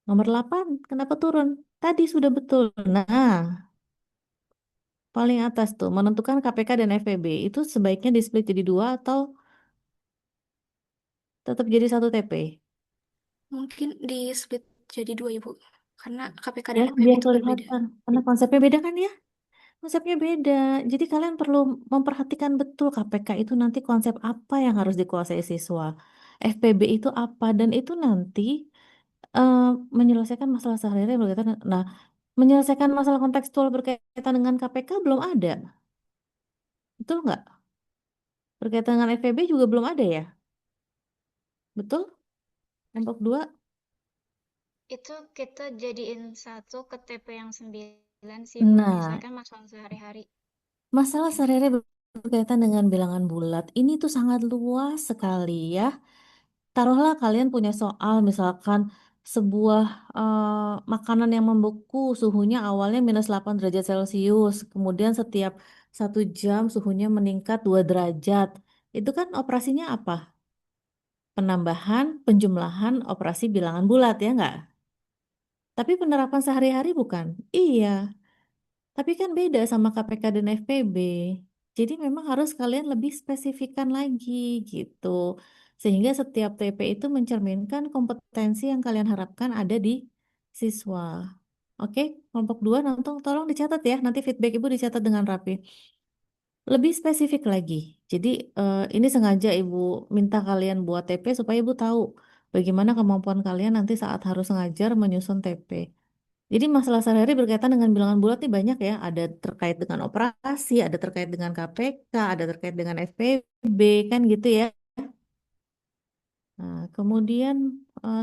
Nomor 8, kenapa turun? Tadi sudah betul. Nah, paling atas tuh, menentukan KPK dan FPB. Itu sebaiknya di split jadi 2 atau tetap jadi 1 TP? Mungkin di split jadi 2, Ibu. Karena KPK Ya, dan FPB biar itu berbeda. kelihatan. Karena konsepnya beda kan ya? Konsepnya beda. Jadi kalian perlu memperhatikan betul KPK itu nanti konsep apa yang harus dikuasai siswa. FPB itu apa dan itu nanti eh, menyelesaikan masalah sehari-hari berkaitan. Nah, menyelesaikan masalah kontekstual berkaitan dengan KPK belum ada. Betul nggak? Berkaitan dengan FPB juga belum ada ya? Betul? Kelompok 2. Itu kita jadiin satu ke TP yang 9 sih, Bu, Nah, menyesuaikan masalah sehari-hari. masalah sehari-hari berkaitan dengan bilangan bulat ini tuh sangat luas sekali ya. Taruhlah kalian punya soal misalkan sebuah makanan yang membeku suhunya awalnya -8 derajat Celcius, kemudian setiap 1 jam suhunya meningkat 2 derajat. Itu kan operasinya apa? Penambahan, penjumlahan operasi bilangan bulat ya nggak? Tapi penerapan sehari-hari bukan? Iya, tapi kan beda sama KPK dan FPB. Jadi memang harus kalian lebih spesifikkan lagi gitu. Sehingga setiap TP itu mencerminkan kompetensi yang kalian harapkan ada di siswa. Oke, kelompok 2 nonton tolong dicatat ya. Nanti feedback Ibu dicatat dengan rapi. Lebih spesifik lagi. Jadi ini sengaja Ibu minta kalian buat TP supaya Ibu tahu bagaimana kemampuan kalian nanti saat harus ngajar menyusun TP. Jadi masalah sehari-hari berkaitan dengan bilangan bulat nih banyak ya. Ada terkait dengan operasi, ada terkait dengan KPK, ada terkait dengan FPB, kan gitu ya. Nah, kemudian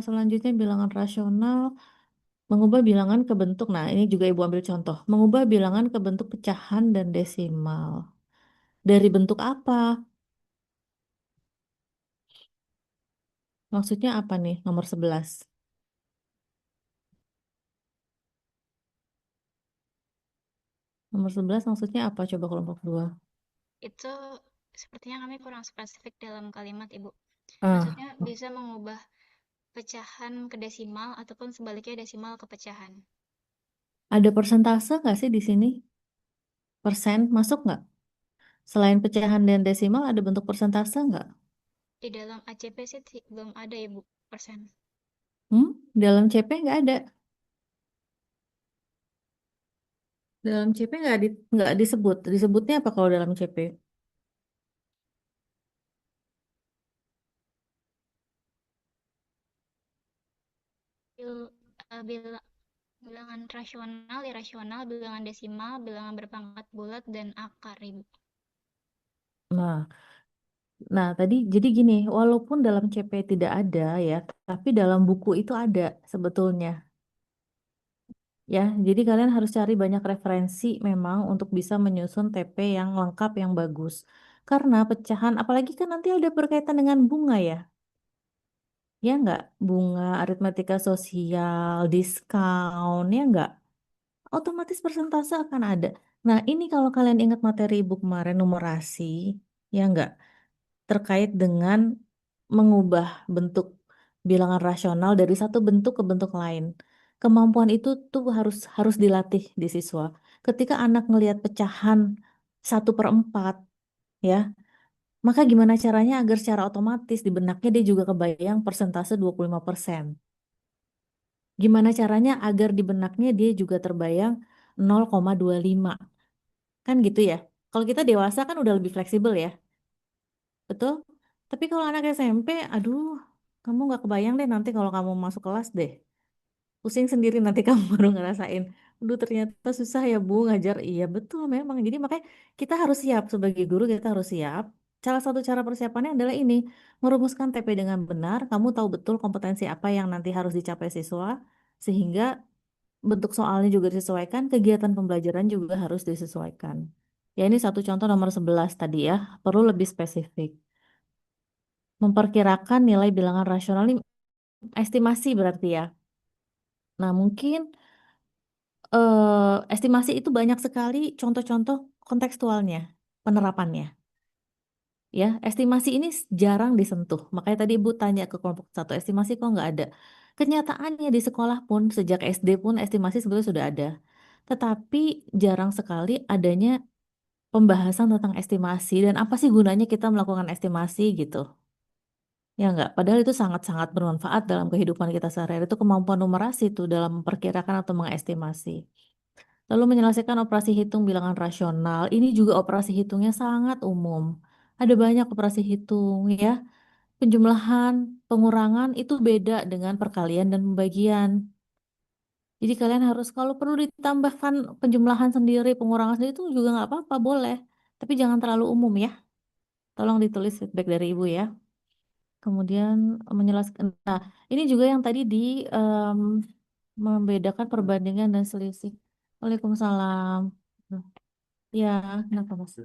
selanjutnya bilangan rasional, mengubah bilangan ke bentuk. Nah, ini juga Ibu ambil contoh. Mengubah bilangan ke bentuk pecahan dan desimal. Dari bentuk apa? Maksudnya apa nih? Nomor 11. Nomor 11 maksudnya apa? Coba kelompok 2. Itu sepertinya kami kurang spesifik dalam kalimat, Ibu. Ah, Maksudnya bisa mengubah pecahan ke desimal ataupun sebaliknya desimal ke pecahan. ada persentase nggak sih di sini? Persen masuk nggak? Selain pecahan dan desimal, ada bentuk persentase nggak? Di dalam ACP sih belum ada, Ibu, persen. Dalam CP nggak ada. Dalam CP nggak disebut. Disebutnya apa kalau dalam CP? Bil- bilangan rasional, irasional, bilangan desimal, bilangan berpangkat bulat, dan akar, Ibu. Nah, nah tadi jadi gini, walaupun dalam CP tidak ada ya, tapi dalam buku itu ada sebetulnya. Ya, jadi kalian harus cari banyak referensi memang untuk bisa menyusun TP yang lengkap, yang bagus. Karena pecahan, apalagi kan nanti ada berkaitan dengan bunga ya. Ya nggak? Bunga, aritmatika sosial, diskon, ya nggak? Otomatis persentase akan ada. Nah, ini kalau kalian ingat materi ibu kemarin numerasi, ya enggak, terkait dengan mengubah bentuk bilangan rasional dari satu bentuk ke bentuk lain. Kemampuan itu tuh harus harus dilatih di siswa. Ketika anak ngelihat pecahan 1/4, ya, maka gimana caranya agar secara otomatis di benaknya dia juga kebayang persentase 25%. Gimana caranya agar di benaknya dia juga terbayang 0,25. Kan gitu ya. Kalau kita dewasa kan udah lebih fleksibel ya. Betul? Tapi kalau anak SMP, aduh, kamu nggak kebayang deh nanti kalau kamu masuk kelas deh. Pusing sendiri nanti kamu baru ngerasain. Aduh, ternyata susah ya Bu ngajar. Iya, betul memang. Jadi makanya kita harus siap sebagai guru, kita harus siap. Salah satu cara persiapannya adalah ini, merumuskan TP dengan benar. Kamu tahu betul kompetensi apa yang nanti harus dicapai siswa, sehingga bentuk soalnya juga disesuaikan, kegiatan pembelajaran juga harus disesuaikan. Ya ini satu contoh nomor 11 tadi ya, perlu lebih spesifik. Memperkirakan nilai bilangan rasional ini estimasi berarti ya. Nah mungkin estimasi itu banyak sekali contoh-contoh kontekstualnya, penerapannya. Ya, estimasi ini jarang disentuh. Makanya tadi Ibu tanya ke kelompok satu, estimasi kok nggak ada. Kenyataannya di sekolah pun, sejak SD pun estimasi sebetulnya sudah ada. Tetapi jarang sekali adanya pembahasan tentang estimasi dan apa sih gunanya kita melakukan estimasi gitu. Ya enggak, padahal itu sangat-sangat bermanfaat dalam kehidupan kita sehari-hari. Itu kemampuan numerasi itu dalam memperkirakan atau mengestimasi. Lalu menyelesaikan operasi hitung bilangan rasional. Ini juga operasi hitungnya sangat umum. Ada banyak operasi hitung ya. Penjumlahan, pengurangan itu beda dengan perkalian dan pembagian. Jadi kalian harus kalau perlu ditambahkan penjumlahan sendiri, pengurangan sendiri itu juga nggak apa-apa, boleh. Tapi jangan terlalu umum ya. Tolong ditulis feedback dari Ibu ya. Kemudian menjelaskan. Nah, ini juga yang tadi di em, membedakan perbandingan dan selisih. Waalaikumsalam. Ya, kenapa Mas?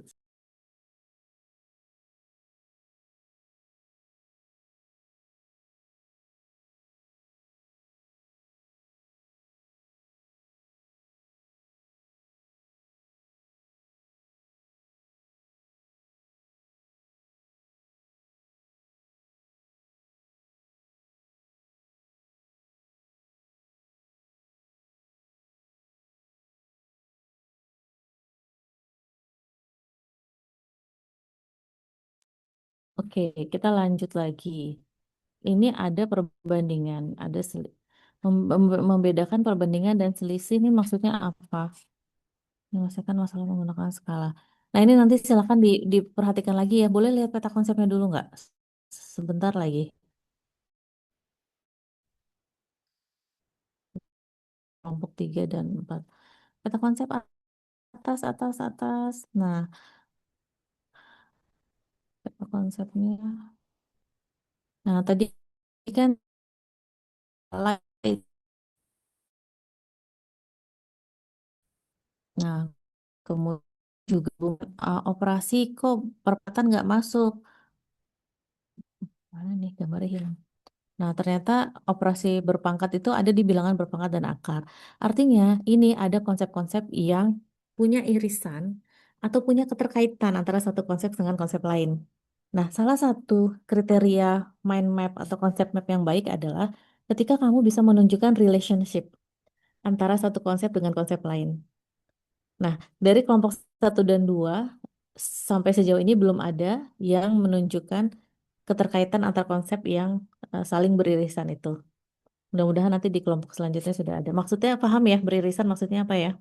Oke, kita lanjut lagi. Ini ada perbandingan, ada membedakan perbandingan dan selisih ini maksudnya apa? Menyelesaikan masalah menggunakan skala. Nah, ini nanti silakan diperhatikan lagi ya. Boleh lihat peta konsepnya dulu nggak? Sebentar lagi. Kelompok 3 dan 4. Peta konsep atas, atas, atas. Nah, peta konsepnya. Nah, tadi kan light. Nah, kemudian juga operasi kok perempatan nggak masuk. Mana nih gambarnya hilang. Nah, ternyata operasi berpangkat itu ada di bilangan berpangkat dan akar. Artinya, ini ada konsep-konsep yang punya irisan atau punya keterkaitan antara satu konsep dengan konsep lain. Nah, salah satu kriteria mind map atau konsep map yang baik adalah ketika kamu bisa menunjukkan relationship antara satu konsep dengan konsep lain. Nah, dari kelompok 1 dan 2 sampai sejauh ini belum ada yang menunjukkan keterkaitan antar konsep yang saling beririsan itu. Mudah-mudahan nanti di kelompok selanjutnya sudah ada. Maksudnya paham ya, beririsan maksudnya apa ya?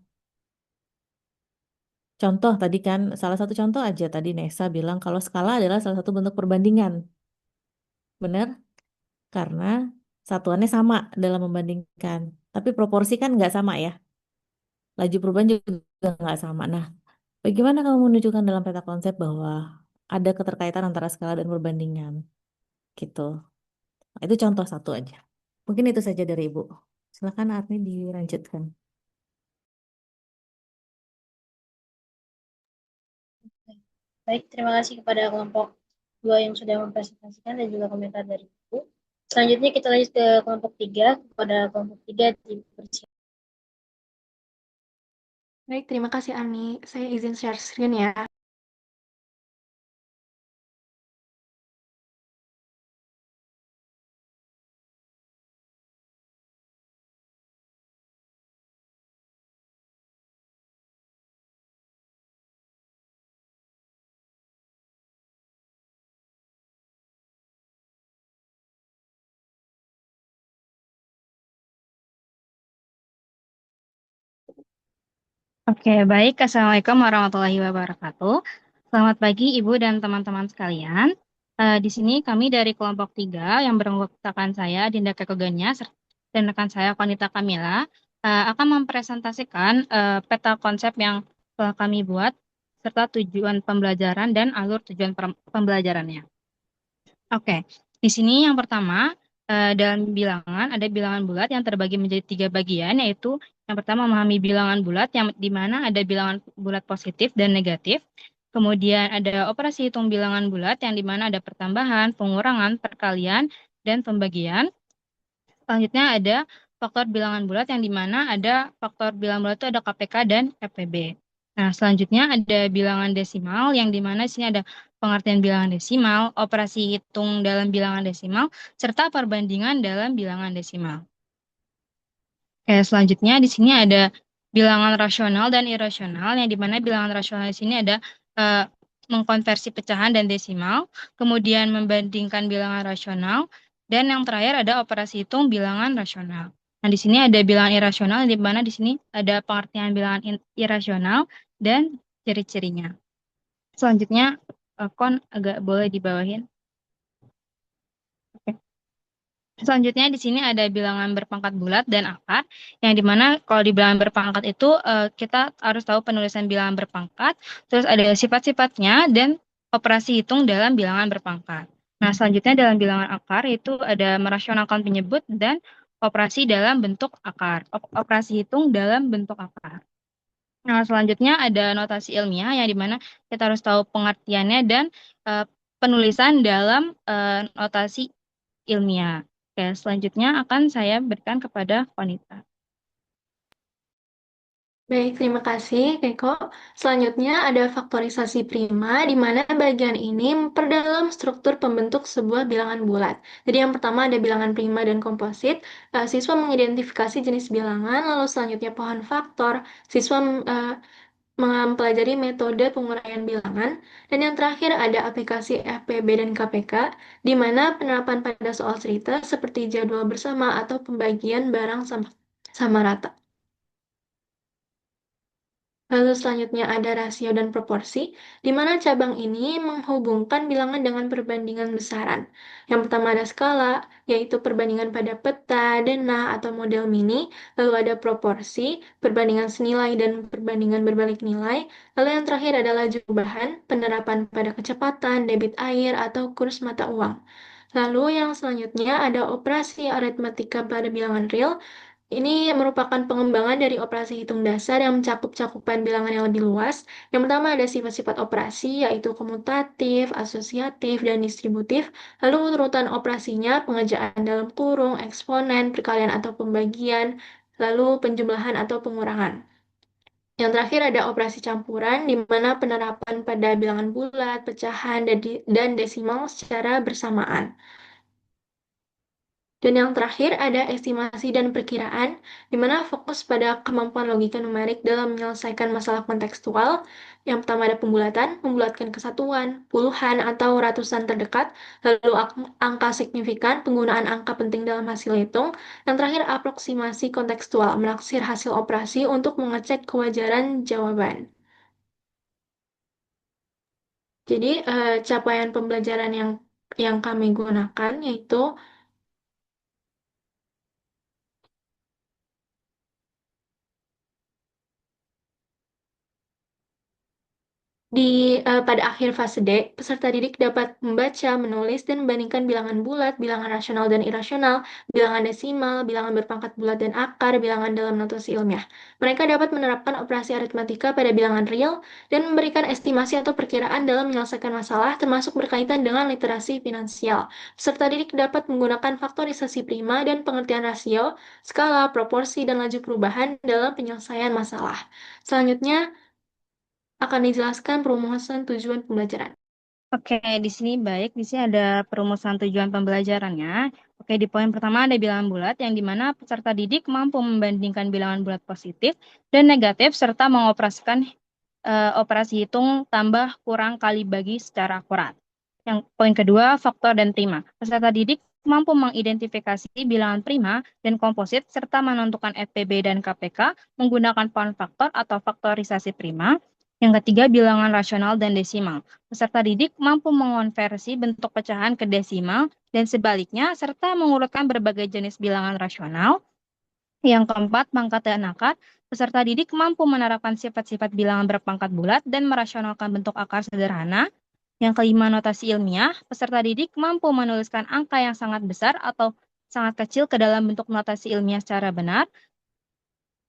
Contoh tadi kan, salah satu contoh aja tadi Nesa bilang kalau skala adalah salah satu bentuk perbandingan. Benar? Karena satuannya sama dalam membandingkan. Tapi proporsi kan nggak sama ya. Laju perubahan juga nggak sama. Nah, bagaimana kamu menunjukkan dalam peta konsep bahwa ada keterkaitan antara skala dan perbandingan? Gitu. Nah, itu contoh satu aja. Mungkin itu saja dari Ibu. Silakan Arni dilanjutkan. Baik, terima kasih kepada kelompok 2 yang sudah mempresentasikan dan juga komentar dari Ibu. Selanjutnya kita lanjut ke kelompok 3. Kepada kelompok 3 dipersilakan. Baik, terima kasih Ani. Saya izin share screen ya. Oke, baik. Assalamualaikum warahmatullahi wabarakatuh. Selamat pagi, Ibu dan teman-teman sekalian. Di sini kami dari kelompok 3 yang beranggotakan saya, Dinda Kekoganya, dan rekan saya, Konita Kamila, akan mempresentasikan peta konsep yang telah kami buat, serta tujuan pembelajaran dan alur tujuan pembelajarannya. Oke, di sini yang pertama, dalam bilangan ada bilangan bulat yang terbagi menjadi 3 bagian, yaitu yang pertama memahami bilangan bulat yang di mana ada bilangan bulat positif dan negatif. Kemudian ada operasi hitung bilangan bulat yang di mana ada pertambahan, pengurangan, perkalian, dan pembagian. Selanjutnya ada faktor bilangan bulat yang dimana ada faktor bilangan bulat itu ada KPK dan FPB. Nah, selanjutnya ada bilangan desimal yang dimana di sini ada pengertian bilangan desimal, operasi hitung dalam bilangan desimal, serta perbandingan dalam bilangan desimal. Oke, selanjutnya di sini ada bilangan rasional dan irasional yang dimana bilangan rasional di sini ada mengkonversi pecahan dan desimal, kemudian membandingkan bilangan rasional, dan yang terakhir ada operasi hitung bilangan rasional. Nah, di sini ada bilangan irasional, di mana di sini ada pengertian bilangan irasional dan ciri-cirinya. Selanjutnya, Kon agak boleh dibawahin. Oke. Selanjutnya di sini ada bilangan berpangkat bulat dan akar, yang dimana kalau di bilangan berpangkat itu kita harus tahu penulisan bilangan berpangkat, terus ada sifat-sifatnya dan operasi hitung dalam bilangan berpangkat. Nah, selanjutnya dalam bilangan akar itu ada merasionalkan penyebut dan operasi dalam bentuk akar, operasi hitung dalam bentuk akar. Nah, selanjutnya ada notasi ilmiah yang dimana kita harus tahu pengertiannya dan penulisan dalam notasi ilmiah. Oke, selanjutnya akan saya berikan kepada wanita. Baik, terima kasih, Keko. Selanjutnya ada faktorisasi prima, di mana bagian ini memperdalam struktur pembentuk sebuah bilangan bulat. Jadi yang pertama ada bilangan prima dan komposit. Siswa mengidentifikasi jenis bilangan, lalu selanjutnya pohon faktor. Siswa mempelajari metode penguraian bilangan. Dan yang terakhir ada aplikasi FPB dan KPK, di mana penerapan pada soal cerita seperti jadwal bersama atau pembagian barang sama rata. Lalu selanjutnya ada rasio dan proporsi, di mana cabang ini menghubungkan bilangan dengan perbandingan besaran. Yang pertama ada skala, yaitu perbandingan pada peta, denah, atau model mini. Lalu ada proporsi, perbandingan senilai dan perbandingan berbalik nilai. Lalu yang terakhir ada laju perubahan, penerapan pada kecepatan, debit air, atau kurs mata uang. Lalu yang selanjutnya ada operasi aritmatika pada bilangan real. Ini merupakan pengembangan dari operasi hitung dasar yang mencakup cakupan bilangan yang lebih luas. Yang pertama ada sifat-sifat operasi, yaitu komutatif, asosiatif, dan distributif. Lalu urutan operasinya, pengejaan dalam kurung, eksponen, perkalian atau pembagian, lalu penjumlahan atau pengurangan. Yang terakhir ada operasi campuran, di mana penerapan pada bilangan bulat, pecahan, dan desimal secara bersamaan. Dan yang terakhir ada estimasi dan perkiraan, di mana fokus pada kemampuan logika numerik dalam menyelesaikan masalah kontekstual. Yang pertama ada pembulatan, membulatkan kesatuan, puluhan atau ratusan terdekat, lalu angka signifikan, penggunaan angka penting dalam hasil hitung. Yang terakhir aproksimasi kontekstual, menaksir hasil operasi untuk mengecek kewajaran jawaban. Jadi capaian pembelajaran yang kami gunakan yaitu pada akhir fase D, peserta didik dapat membaca, menulis, dan membandingkan bilangan bulat, bilangan rasional dan irasional, bilangan desimal, bilangan berpangkat bulat dan akar, bilangan dalam notasi ilmiah. Mereka dapat menerapkan operasi aritmatika pada bilangan real dan memberikan estimasi atau perkiraan dalam menyelesaikan masalah, termasuk berkaitan dengan literasi finansial. Peserta didik dapat menggunakan faktorisasi prima dan pengertian rasio, skala, proporsi, dan laju perubahan dalam penyelesaian masalah. Selanjutnya, akan dijelaskan perumusan tujuan pembelajaran. Oke, di sini baik. Di sini ada perumusan tujuan pembelajarannya. Oke, di poin pertama ada bilangan bulat yang dimana peserta didik mampu membandingkan bilangan bulat positif dan negatif serta mengoperasikan operasi hitung tambah kurang kali bagi secara akurat. Yang poin kedua, faktor dan prima. Peserta didik mampu mengidentifikasi bilangan prima dan komposit serta menentukan FPB dan KPK menggunakan pohon faktor atau faktorisasi prima. Yang ketiga, bilangan rasional dan desimal. Peserta didik mampu mengonversi bentuk pecahan ke desimal dan sebaliknya, serta mengurutkan berbagai jenis bilangan rasional. Yang keempat, pangkat dan akar. Peserta didik mampu menerapkan sifat-sifat bilangan berpangkat bulat dan merasionalkan bentuk akar sederhana. Yang kelima, notasi ilmiah. Peserta didik mampu menuliskan angka yang sangat besar atau sangat kecil ke dalam bentuk notasi ilmiah secara benar.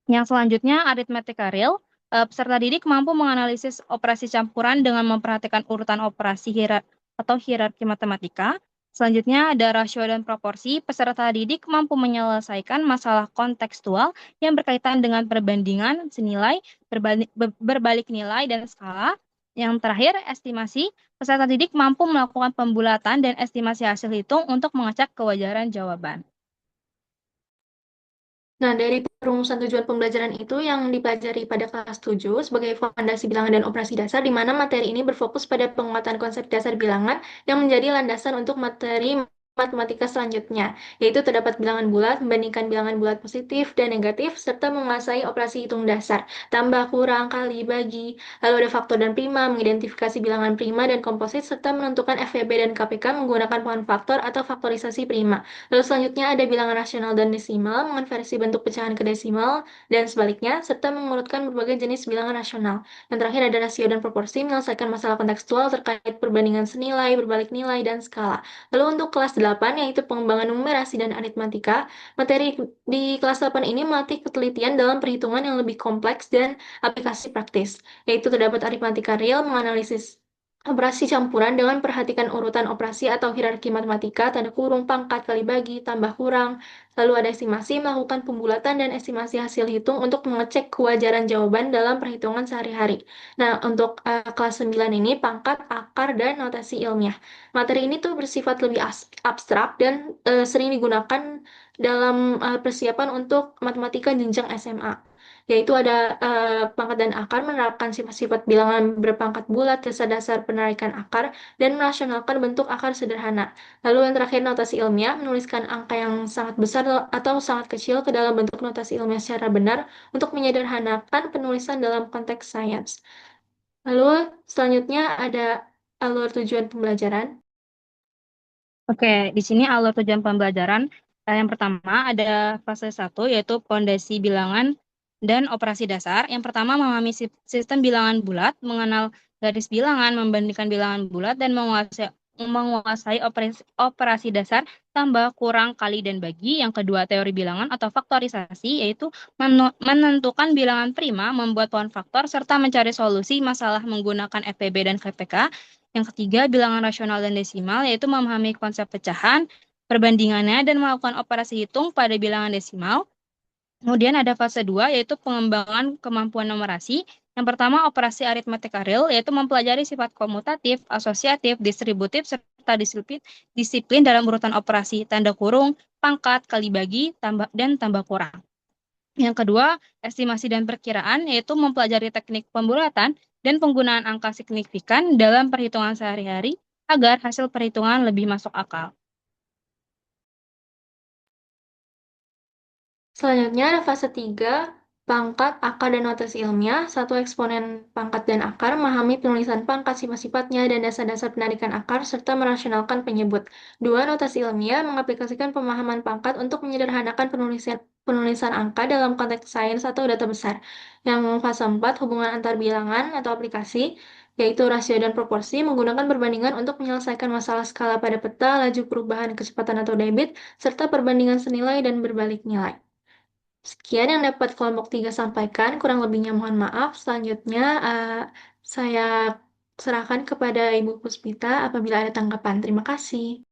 Yang selanjutnya, aritmatika real. Peserta didik mampu menganalisis operasi campuran dengan memperhatikan urutan operasi atau hierarki matematika. Selanjutnya ada rasio dan proporsi. Peserta didik mampu menyelesaikan masalah kontekstual yang berkaitan dengan perbandingan senilai, berbalik nilai, dan skala. Yang terakhir, estimasi. Peserta didik mampu melakukan pembulatan dan estimasi hasil hitung untuk mengecek kewajaran jawaban. Nah, dari perumusan tujuan pembelajaran itu yang dipelajari pada kelas 7 sebagai fondasi bilangan dan operasi dasar, di mana materi ini berfokus pada penguatan konsep dasar bilangan yang menjadi landasan untuk materi matematika selanjutnya, yaitu terdapat bilangan bulat, membandingkan bilangan bulat positif dan negatif, serta menguasai operasi hitung dasar, tambah, kurang, kali, bagi, lalu ada faktor dan prima, mengidentifikasi bilangan prima dan komposit, serta menentukan FVB dan KPK menggunakan pohon faktor atau faktorisasi prima. Lalu selanjutnya ada bilangan rasional dan desimal, mengonversi bentuk pecahan ke desimal, dan sebaliknya, serta mengurutkan berbagai jenis bilangan rasional. Dan terakhir ada rasio dan proporsi, menyelesaikan masalah kontekstual terkait perbandingan senilai, berbalik nilai, dan skala. Lalu untuk kelas 8, yaitu pengembangan numerasi dan aritmatika, materi di kelas 8 ini melatih ketelitian dalam perhitungan yang lebih kompleks dan aplikasi praktis, yaitu terdapat aritmatika real, menganalisis operasi campuran dengan perhatikan urutan operasi atau hierarki matematika, tanda kurung, pangkat, kali bagi, tambah kurang. Lalu ada estimasi, melakukan pembulatan dan estimasi hasil hitung untuk mengecek kewajaran jawaban dalam perhitungan sehari-hari. Nah, untuk kelas 9 ini, pangkat, akar, dan notasi ilmiah. Materi ini tuh bersifat lebih abstrak dan sering digunakan dalam persiapan untuk matematika jenjang SMA. Yaitu ada pangkat dan akar, menerapkan sifat-sifat bilangan berpangkat bulat, dasar-dasar penarikan akar, dan merasionalkan bentuk akar sederhana. Lalu yang terakhir notasi ilmiah, menuliskan angka yang sangat besar atau sangat kecil ke dalam bentuk notasi ilmiah secara benar untuk menyederhanakan penulisan dalam konteks sains. Lalu selanjutnya ada alur tujuan pembelajaran. Oke, di sini alur tujuan pembelajaran. Yang pertama ada fase 1 yaitu pondasi bilangan dan operasi dasar. Yang pertama memahami sistem bilangan bulat, mengenal garis bilangan, membandingkan bilangan bulat, dan menguasai operasi dasar tambah, kurang, kali, dan bagi. Yang kedua teori bilangan atau faktorisasi, yaitu menentukan bilangan prima, membuat pohon faktor, serta mencari solusi masalah menggunakan FPB dan KPK. Yang ketiga, bilangan rasional dan desimal, yaitu memahami konsep pecahan, perbandingannya, dan melakukan operasi hitung pada bilangan desimal. Kemudian ada fase 2, yaitu pengembangan kemampuan numerasi. Yang pertama, operasi aritmatika real, yaitu mempelajari sifat komutatif, asosiatif, distributif, serta disiplin dalam urutan operasi, tanda kurung, pangkat, kali bagi, dan tambah kurang. Yang kedua, estimasi dan perkiraan, yaitu mempelajari teknik pembulatan dan penggunaan angka signifikan dalam perhitungan sehari-hari agar hasil perhitungan lebih masuk akal. Selanjutnya ada fase 3, pangkat, akar, dan notasi ilmiah. Satu eksponen pangkat dan akar, memahami penulisan pangkat, sifat-sifatnya, dan dasar-dasar penarikan akar, serta merasionalkan penyebut. Dua, notasi ilmiah, mengaplikasikan pemahaman pangkat untuk menyederhanakan penulisan angka dalam konteks sains atau data besar. Yang fase 4, hubungan antar bilangan atau aplikasi, yaitu rasio dan proporsi, menggunakan perbandingan untuk menyelesaikan masalah skala pada peta, laju perubahan kecepatan atau debit, serta perbandingan senilai dan berbalik nilai. Sekian yang dapat kelompok 3 sampaikan, kurang lebihnya mohon maaf. Selanjutnya saya serahkan kepada Ibu Puspita apabila ada tanggapan. Terima kasih.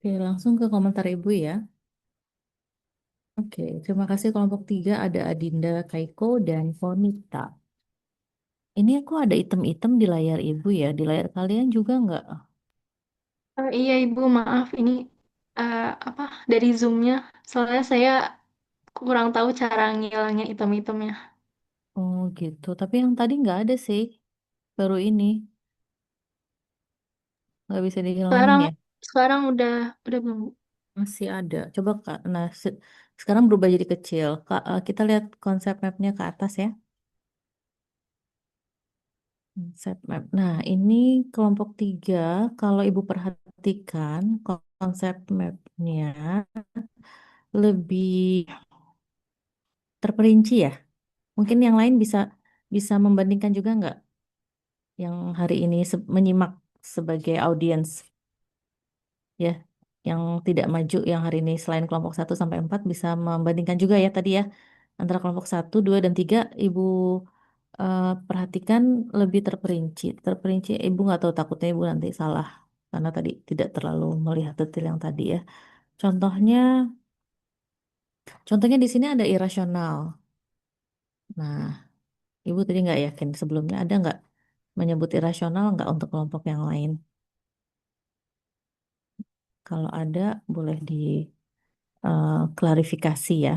Oke, langsung ke komentar Ibu ya. Oke, terima kasih kelompok 3 ada Adinda, Kaiko, dan Fonita. Ini aku ada item-item di layar Ibu ya, di layar kalian juga nggak? Iya Ibu, maaf ini apa dari Zoom-nya. Soalnya saya kurang tahu cara ngilangnya item-itemnya. Oh gitu, tapi yang tadi nggak ada sih, baru ini. Nggak bisa dihilangin Sekarang ya? sekarang udah belum. Masih ada. Coba Kak, nah sekarang berubah jadi kecil. Kak, kita lihat konsep mapnya ke atas ya. Konsep map. Nah, ini kelompok 3. Kalau Ibu perhatikan, konsep mapnya lebih terperinci ya. Mungkin yang lain bisa bisa membandingkan juga nggak yang hari ini menyimak sebagai audiens ya. yang tidak maju yang hari ini selain kelompok 1 sampai 4 bisa membandingkan juga ya tadi ya antara kelompok 1, 2, dan 3 Ibu perhatikan lebih terperinci. Terperinci Ibu nggak tahu takutnya Ibu nanti salah karena tadi tidak terlalu melihat detail yang tadi ya. Contohnya, contohnya di sini ada irasional. Nah, Ibu tadi nggak yakin sebelumnya ada nggak menyebut irasional nggak untuk kelompok yang lain? Kalau ada, boleh klarifikasi ya.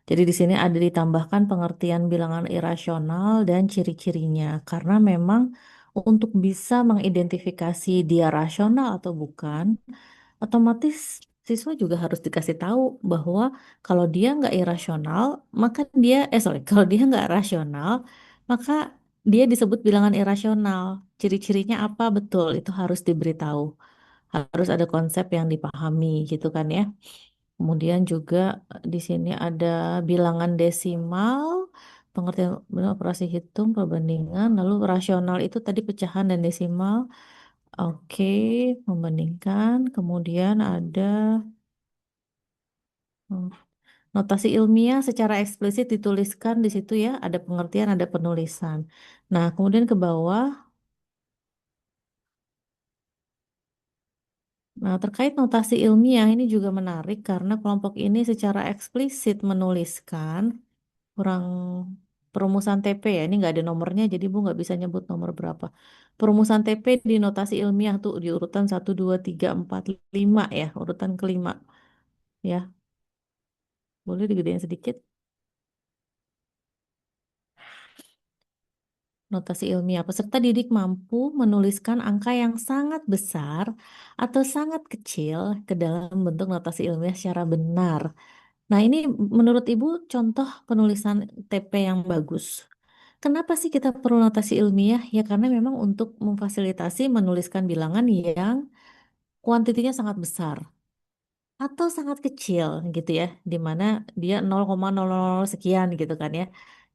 Jadi di sini ada ditambahkan pengertian bilangan irasional dan ciri-cirinya. Karena memang untuk bisa mengidentifikasi dia rasional atau bukan, otomatis siswa juga harus dikasih tahu bahwa kalau dia nggak irasional, maka kalau dia nggak rasional, maka dia disebut bilangan irasional. Ciri-cirinya apa betul, itu harus diberitahu. Harus ada konsep yang dipahami gitu kan ya. Kemudian juga di sini ada bilangan desimal, pengertian bilangan operasi hitung, perbandingan, lalu rasional itu tadi pecahan dan desimal. Oke, membandingkan. Kemudian ada hmm, notasi ilmiah secara eksplisit dituliskan di situ ya, ada pengertian, ada penulisan. Nah, kemudian ke bawah. Nah, terkait notasi ilmiah ini juga menarik karena kelompok ini secara eksplisit menuliskan kurang perumusan TP ya, ini nggak ada nomornya jadi Bu nggak bisa nyebut nomor berapa. Perumusan TP di notasi ilmiah tuh di urutan 1, 2, 3, 4, 5 ya, urutan kelima ya. Boleh digedein sedikit. Notasi ilmiah, peserta didik mampu menuliskan angka yang sangat besar atau sangat kecil ke dalam bentuk notasi ilmiah secara benar. Nah, ini menurut Ibu contoh penulisan TP yang bagus. Kenapa sih kita perlu notasi ilmiah? Ya karena memang untuk memfasilitasi menuliskan bilangan yang kuantitinya sangat besar atau sangat kecil gitu ya, di mana dia 0,000 sekian gitu kan ya.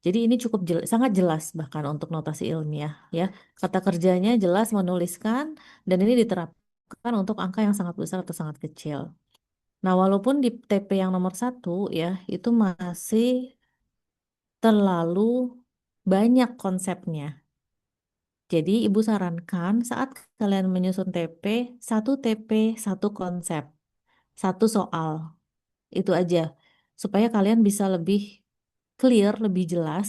Jadi ini cukup sangat jelas bahkan untuk notasi ilmiah ya. Kata kerjanya jelas menuliskan dan ini diterapkan untuk angka yang sangat besar atau sangat kecil. Nah, walaupun di TP yang nomor 1 ya, itu masih terlalu banyak konsepnya. Jadi Ibu sarankan saat kalian menyusun TP, satu konsep, satu soal. Itu aja. Supaya kalian bisa lebih clear, lebih jelas.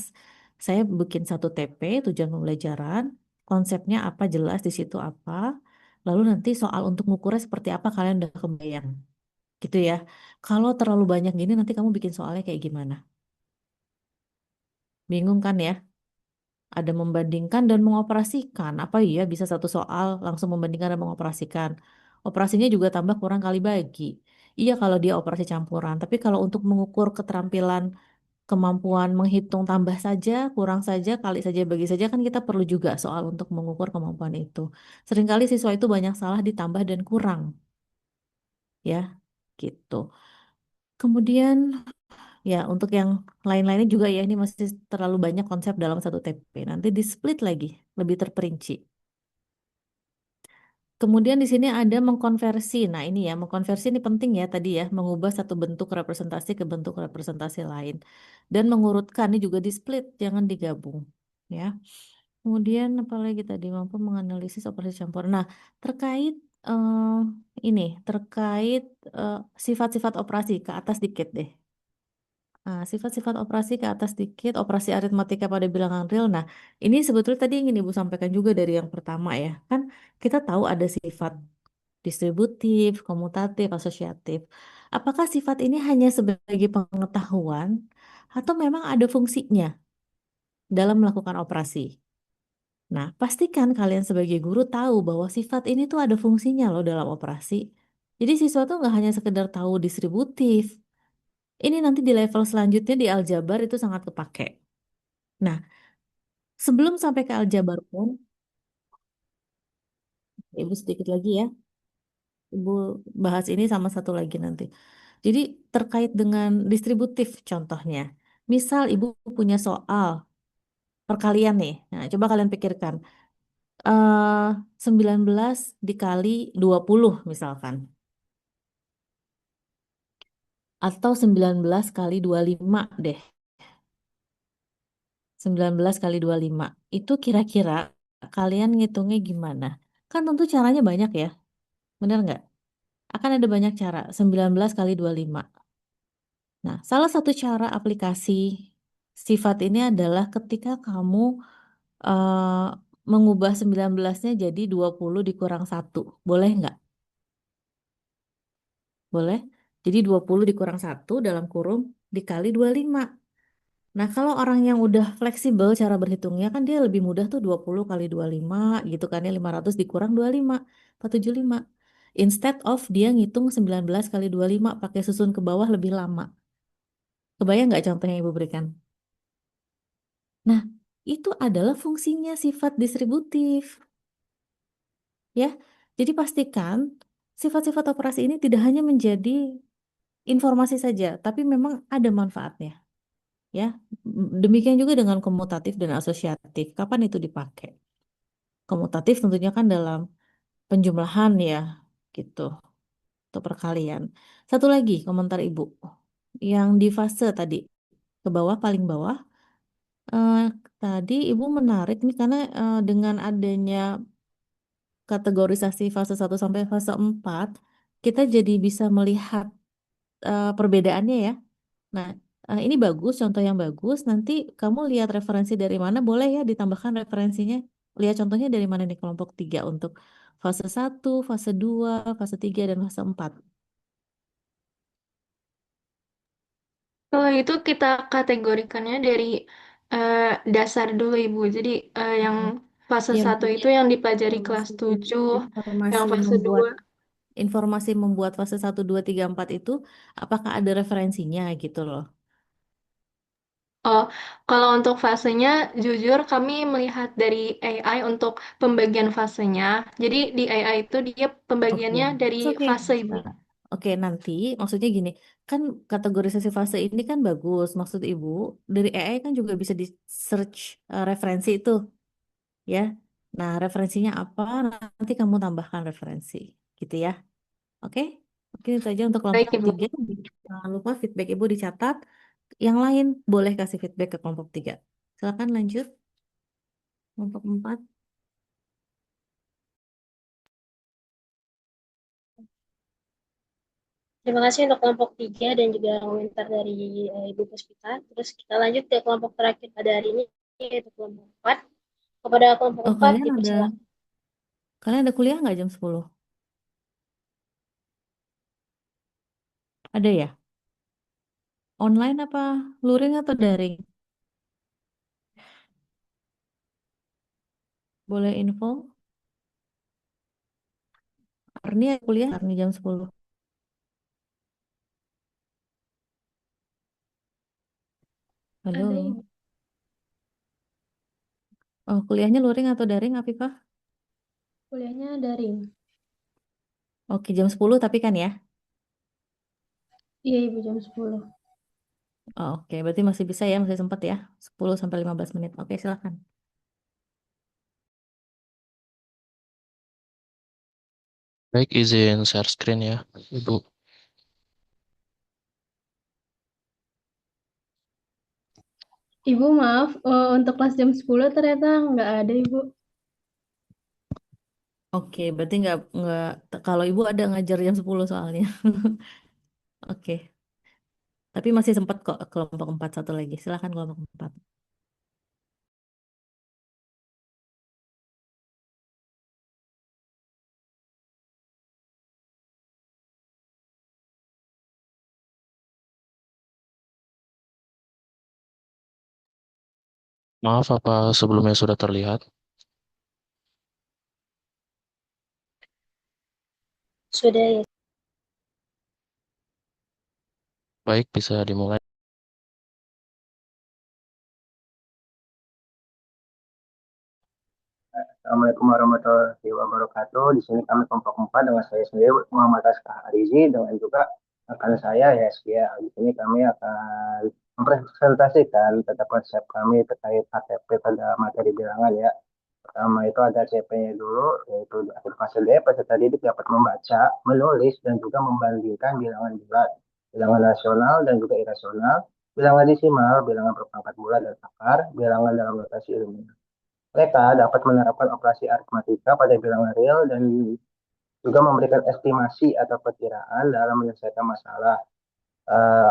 Saya bikin satu TP, tujuan pembelajaran, konsepnya apa jelas di situ apa. Lalu nanti soal untuk mengukurnya seperti apa kalian udah kebayang. Gitu ya. Kalau terlalu banyak gini nanti kamu bikin soalnya kayak gimana? Bingung kan ya? Ada membandingkan dan mengoperasikan. Apa iya bisa satu soal langsung membandingkan dan mengoperasikan? Operasinya juga tambah kurang kali bagi. Iya kalau dia operasi campuran, tapi kalau untuk mengukur keterampilan, kemampuan menghitung tambah saja, kurang saja, kali saja, bagi saja kan kita perlu juga soal untuk mengukur kemampuan itu. Seringkali siswa itu banyak salah ditambah dan kurang, ya, gitu. Kemudian ya, untuk yang lain-lainnya juga ya, ini masih terlalu banyak konsep dalam satu TP. Nanti di split lagi, lebih terperinci. Kemudian di sini ada mengkonversi. Nah, ini ya, mengkonversi ini penting ya tadi ya, mengubah satu bentuk representasi ke bentuk representasi lain. Dan mengurutkan ini juga di split, jangan digabung. Ya. Kemudian apalagi tadi mampu menganalisis operasi campur. Nah, terkait terkait eh, sifat-sifat operasi ke atas dikit deh. Nah, sifat-sifat operasi ke atas dikit, operasi aritmatika pada bilangan real. Nah, ini sebetulnya tadi ingin Ibu sampaikan juga dari yang pertama ya. Kan kita tahu ada sifat distributif, komutatif, asosiatif. Apakah sifat ini hanya sebagai pengetahuan atau memang ada fungsinya dalam melakukan operasi? Nah, pastikan kalian sebagai guru tahu bahwa sifat ini tuh ada fungsinya loh dalam operasi. Jadi siswa tuh nggak hanya sekedar tahu distributif. Ini nanti di level selanjutnya di aljabar itu sangat kepake. Nah, sebelum sampai ke aljabar pun, Ibu sedikit lagi ya. Ibu bahas ini sama satu lagi nanti. Jadi terkait dengan distributif contohnya. Misal Ibu punya soal perkalian nih. Nah, coba kalian pikirkan. 19 dikali 20 misalkan. atau 19 kali 25 deh. 19 kali 25. Itu kira-kira kalian ngitungnya gimana? Kan tentu caranya banyak ya. Bener nggak? Akan ada banyak cara. 19 kali 25. Nah, salah satu cara aplikasi sifat ini adalah ketika kamu eh, mengubah 19-nya jadi 20 dikurang 1. Boleh nggak? Boleh. Jadi 20 dikurang 1 dalam kurung dikali 25. Nah, kalau orang yang udah fleksibel cara berhitungnya kan dia lebih mudah tuh 20 kali 25 gitu kan ya 500 dikurang 25, 475. Instead of dia ngitung 19 kali 25 pakai susun ke bawah lebih lama. Kebayang nggak contoh yang Ibu berikan? Nah, itu adalah fungsinya sifat distributif. Ya, jadi pastikan sifat-sifat operasi ini tidak hanya menjadi informasi saja, tapi memang ada manfaatnya. Ya, demikian juga dengan komutatif dan asosiatif. Kapan itu dipakai? Komutatif tentunya kan dalam penjumlahan ya, gitu, atau perkalian. Satu lagi komentar Ibu, yang di fase tadi, ke bawah, paling bawah, eh, tadi Ibu menarik nih karena dengan adanya kategorisasi fase 1 sampai fase 4, kita jadi bisa melihat perbedaannya ya. Nah, ini bagus, contoh yang bagus. Nanti kamu lihat referensi dari mana, boleh ya ditambahkan referensinya. Lihat contohnya dari mana nih kelompok 3 untuk fase 1, fase 2, fase 3, dan fase 4. Kalau itu kita kategorikannya dari eh, dasar dulu Ibu. Jadi yang fase Ya, 1 maksudnya itu yang dipelajari kelas informasi 7, yang informasi fase membuat 2. fase 1, 2, 3, 4 itu apakah ada referensinya gitu loh. Oh, kalau untuk fasenya, jujur kami melihat dari AI untuk pembagian fasenya. Jadi di AI itu dia Oke, pembagiannya dari it's okay. fase Ibu. Nah, oke, nanti maksudnya gini, kan kategorisasi fase ini kan bagus. Maksud Ibu, dari AI kan juga bisa di search referensi itu, ya. Nah, referensinya apa? Nanti kamu tambahkan referensi, gitu ya. Oke? Oke, itu aja untuk Baik kelompok Ibu. 3. Jangan lupa feedback Ibu dicatat. Yang lain boleh kasih feedback ke kelompok 3. Silakan lanjut. Kelompok 4. Terima kasih untuk kelompok 3 dan juga komentar dari Ibu Puspita. Terus kita lanjut ke kelompok terakhir pada hari ini, yaitu kelompok 4. Kepada kelompok Oh, 4 dipersilakan. kalian ada kuliah nggak jam 10? Ada ya? Online apa luring atau daring? Boleh info? Arni ada kuliah Arni jam 10. Halo. Ada Ibu. Oh, kuliahnya luring atau daring, Afifah? Kuliahnya daring. Oke, jam 10 tapi kan ya? Iya Ibu, jam 10. Oh, oke, berarti masih bisa ya, masih sempat ya. 10 sampai 15 menit. Oke, silakan. Baik, izin share screen ya, Ibu. Ibu maaf, untuk kelas jam 10 ternyata nggak ada Ibu. Oke, berarti nggak kalau Ibu ada ngajar jam 10 soalnya. Oke, tapi masih sempat kok kelompok 4 satu lagi. Silakan kelompok 4. Maaf, apa sebelumnya sudah terlihat? Sudah ya. Baik, bisa dimulai. Assalamualaikum warahmatullahi wabarakatuh. Di sini kami kelompok 4 dengan saya sendiri Muhammad Askah Arizi dengan juga rekan saya Yaskia. Di sini kami akan mempresentasikan tentang konsep kami terkait ATP pada materi bilangan ya. Pertama itu ada CP-nya dulu, yaitu di akhir fase D, peserta didik dapat membaca, menulis, dan juga membandingkan bilangan bulat. bilangan rasional dan juga irasional, bilangan desimal, bilangan berpangkat bulat dan akar, bilangan dalam notasi ilmiah. Mereka dapat menerapkan operasi aritmatika pada bilangan real dan juga memberikan estimasi atau perkiraan dalam menyelesaikan masalah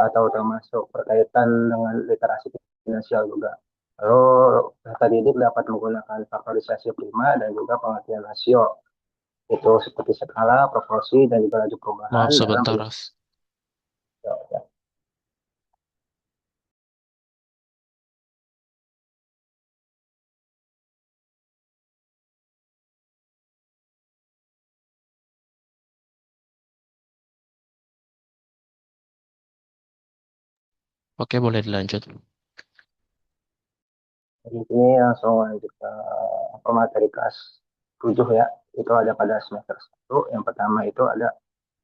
atau termasuk berkaitan dengan literasi finansial juga. Lalu data didik dapat menggunakan faktorisasi prima dan juga pengertian rasio. Itu seperti skala, proporsi, dan juga laju perubahan Maaf dalam sebentar, Raf. ya. Oke, boleh dilanjut. Jadi ini langsung lanjut ke materi kelas 7 ya. Itu ada pada semester 1. Yang pertama itu ada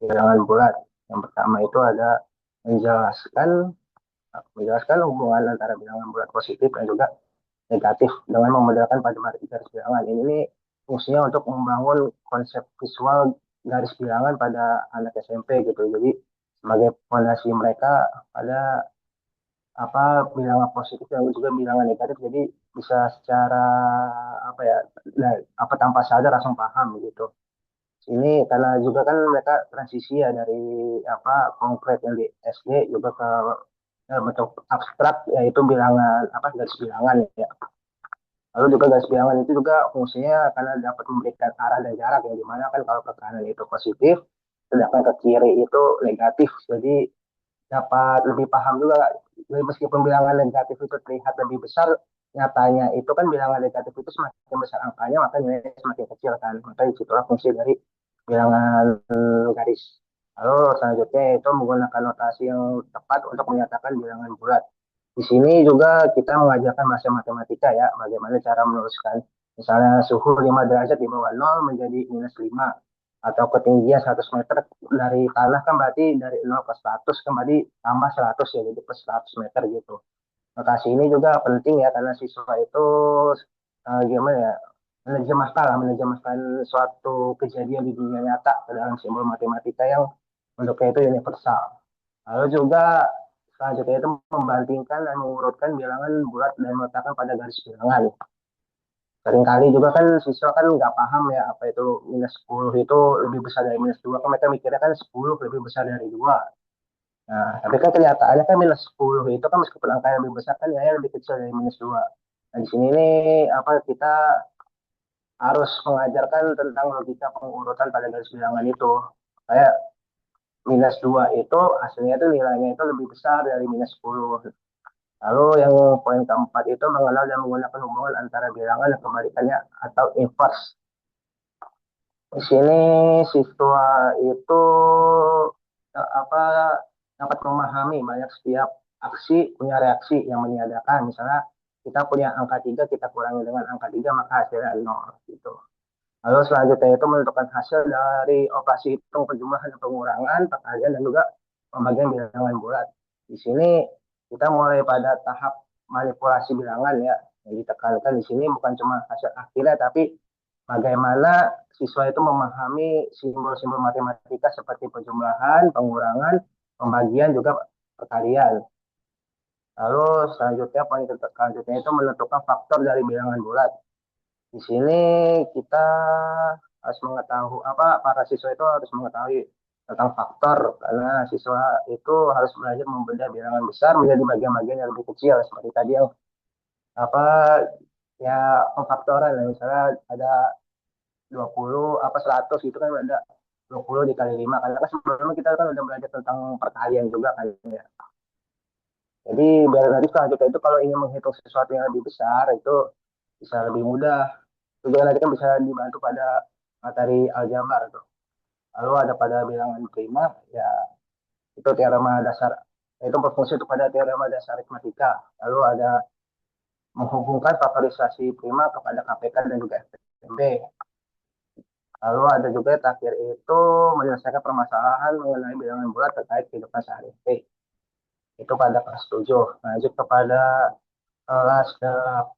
bilangan bulat. Yang pertama itu ada menjelaskan hubungan antara bilangan bulat positif dan juga negatif dengan memodelkan pada matematika garis bilangan. Ini nih fungsinya untuk membangun konsep visual garis bilangan pada anak SMP gitu. Jadi sebagai fondasi mereka pada bilangan positif dan juga bilangan negatif. Jadi bisa secara tanpa sadar langsung paham gitu. Ini karena juga kan mereka transisi ya dari konkret yang di SD juga ke bentuk abstrak, yaitu bilangan garis bilangan ya. Lalu juga garis bilangan itu juga fungsinya karena dapat memberikan arah dan jarak, yang dimana kan kalau ke kanan itu positif, sedangkan ke kiri itu negatif. Jadi dapat lebih paham juga. Jadi meskipun bilangan negatif itu terlihat lebih besar, nyatanya itu kan bilangan negatif itu semakin besar angkanya, maka nilainya semakin kecil kan. Maka disitulah fungsi dari bilangan garis. Lalu selanjutnya itu menggunakan notasi yang tepat untuk menyatakan bilangan bulat. Di sini juga kita mengajarkan bahasa matematika ya, bagaimana cara menuliskan. Misalnya suhu 5 derajat di bawah 0 menjadi -5. Atau ketinggian 100 meter dari tanah kan berarti dari 0 ke 100 kan berarti tambah 100 ya, jadi plus 100 meter gitu. Notasi ini juga penting ya, karena siswa itu gimana ya, menerjemahkan suatu kejadian di dunia nyata ke dalam simbol matematika yang bentuknya itu universal. Lalu juga selanjutnya itu membandingkan dan mengurutkan bilangan bulat dan meletakkan pada garis bilangan. Seringkali juga kan siswa kan nggak paham ya apa itu -10 itu lebih besar dari -2. Kan mereka mikirnya kan 10 lebih besar dari 2. Nah, tapi kan kenyataannya kan -10 itu kan meskipun angka yang lebih besar kan ya lebih kecil dari -2. Nah, di sini nih kita harus mengajarkan tentang logika pengurutan pada garis bilangan itu. Kayak -2 itu hasilnya itu nilainya itu lebih besar dari -10. Lalu yang poin keempat itu mengenal dan menggunakan hubungan antara bilangan dan kebalikannya atau inverse. Di sini siswa itu dapat memahami banyak setiap aksi punya reaksi yang meniadakan. Misalnya kita punya angka 3, kita kurangi dengan angka 3, maka hasilnya 0 gitu. Lalu selanjutnya itu menentukan hasil dari operasi hitung penjumlahan dan pengurangan, perkalian dan juga pembagian bilangan bulat. Di sini kita mulai pada tahap manipulasi bilangan ya. Yang ditekankan di sini bukan cuma hasil akhirnya, tapi bagaimana siswa itu memahami simbol-simbol matematika seperti penjumlahan, pengurangan, pembagian, juga perkalian. Lalu selanjutnya poin selanjutnya itu menentukan faktor dari bilangan bulat. Di sini kita harus mengetahui para siswa itu harus mengetahui tentang faktor, karena siswa itu harus belajar membedah bilangan besar menjadi bagian-bagian yang lebih kecil, seperti tadi yang pemfaktoran ya, misalnya ada 20 100 gitu kan, ada 20 dikali 5, karena kan sebelumnya kita kan udah belajar tentang perkalian juga kan ya. Jadi biar nanti selanjutnya itu kalau ingin menghitung sesuatu yang lebih besar itu bisa lebih mudah. Juga nanti kan bisa dibantu pada materi aljabar tuh. Lalu ada pada bilangan prima ya, itu teorema dasar, itu berfungsi untuk pada teorema dasar aritmatika. Lalu ada menghubungkan faktorisasi prima kepada KPK dan juga FTB. Lalu ada juga terakhir itu menyelesaikan permasalahan mengenai bilangan bulat terkait kehidupan sehari-hari. Itu pada kelas 7. Lanjut kepada kelas 8.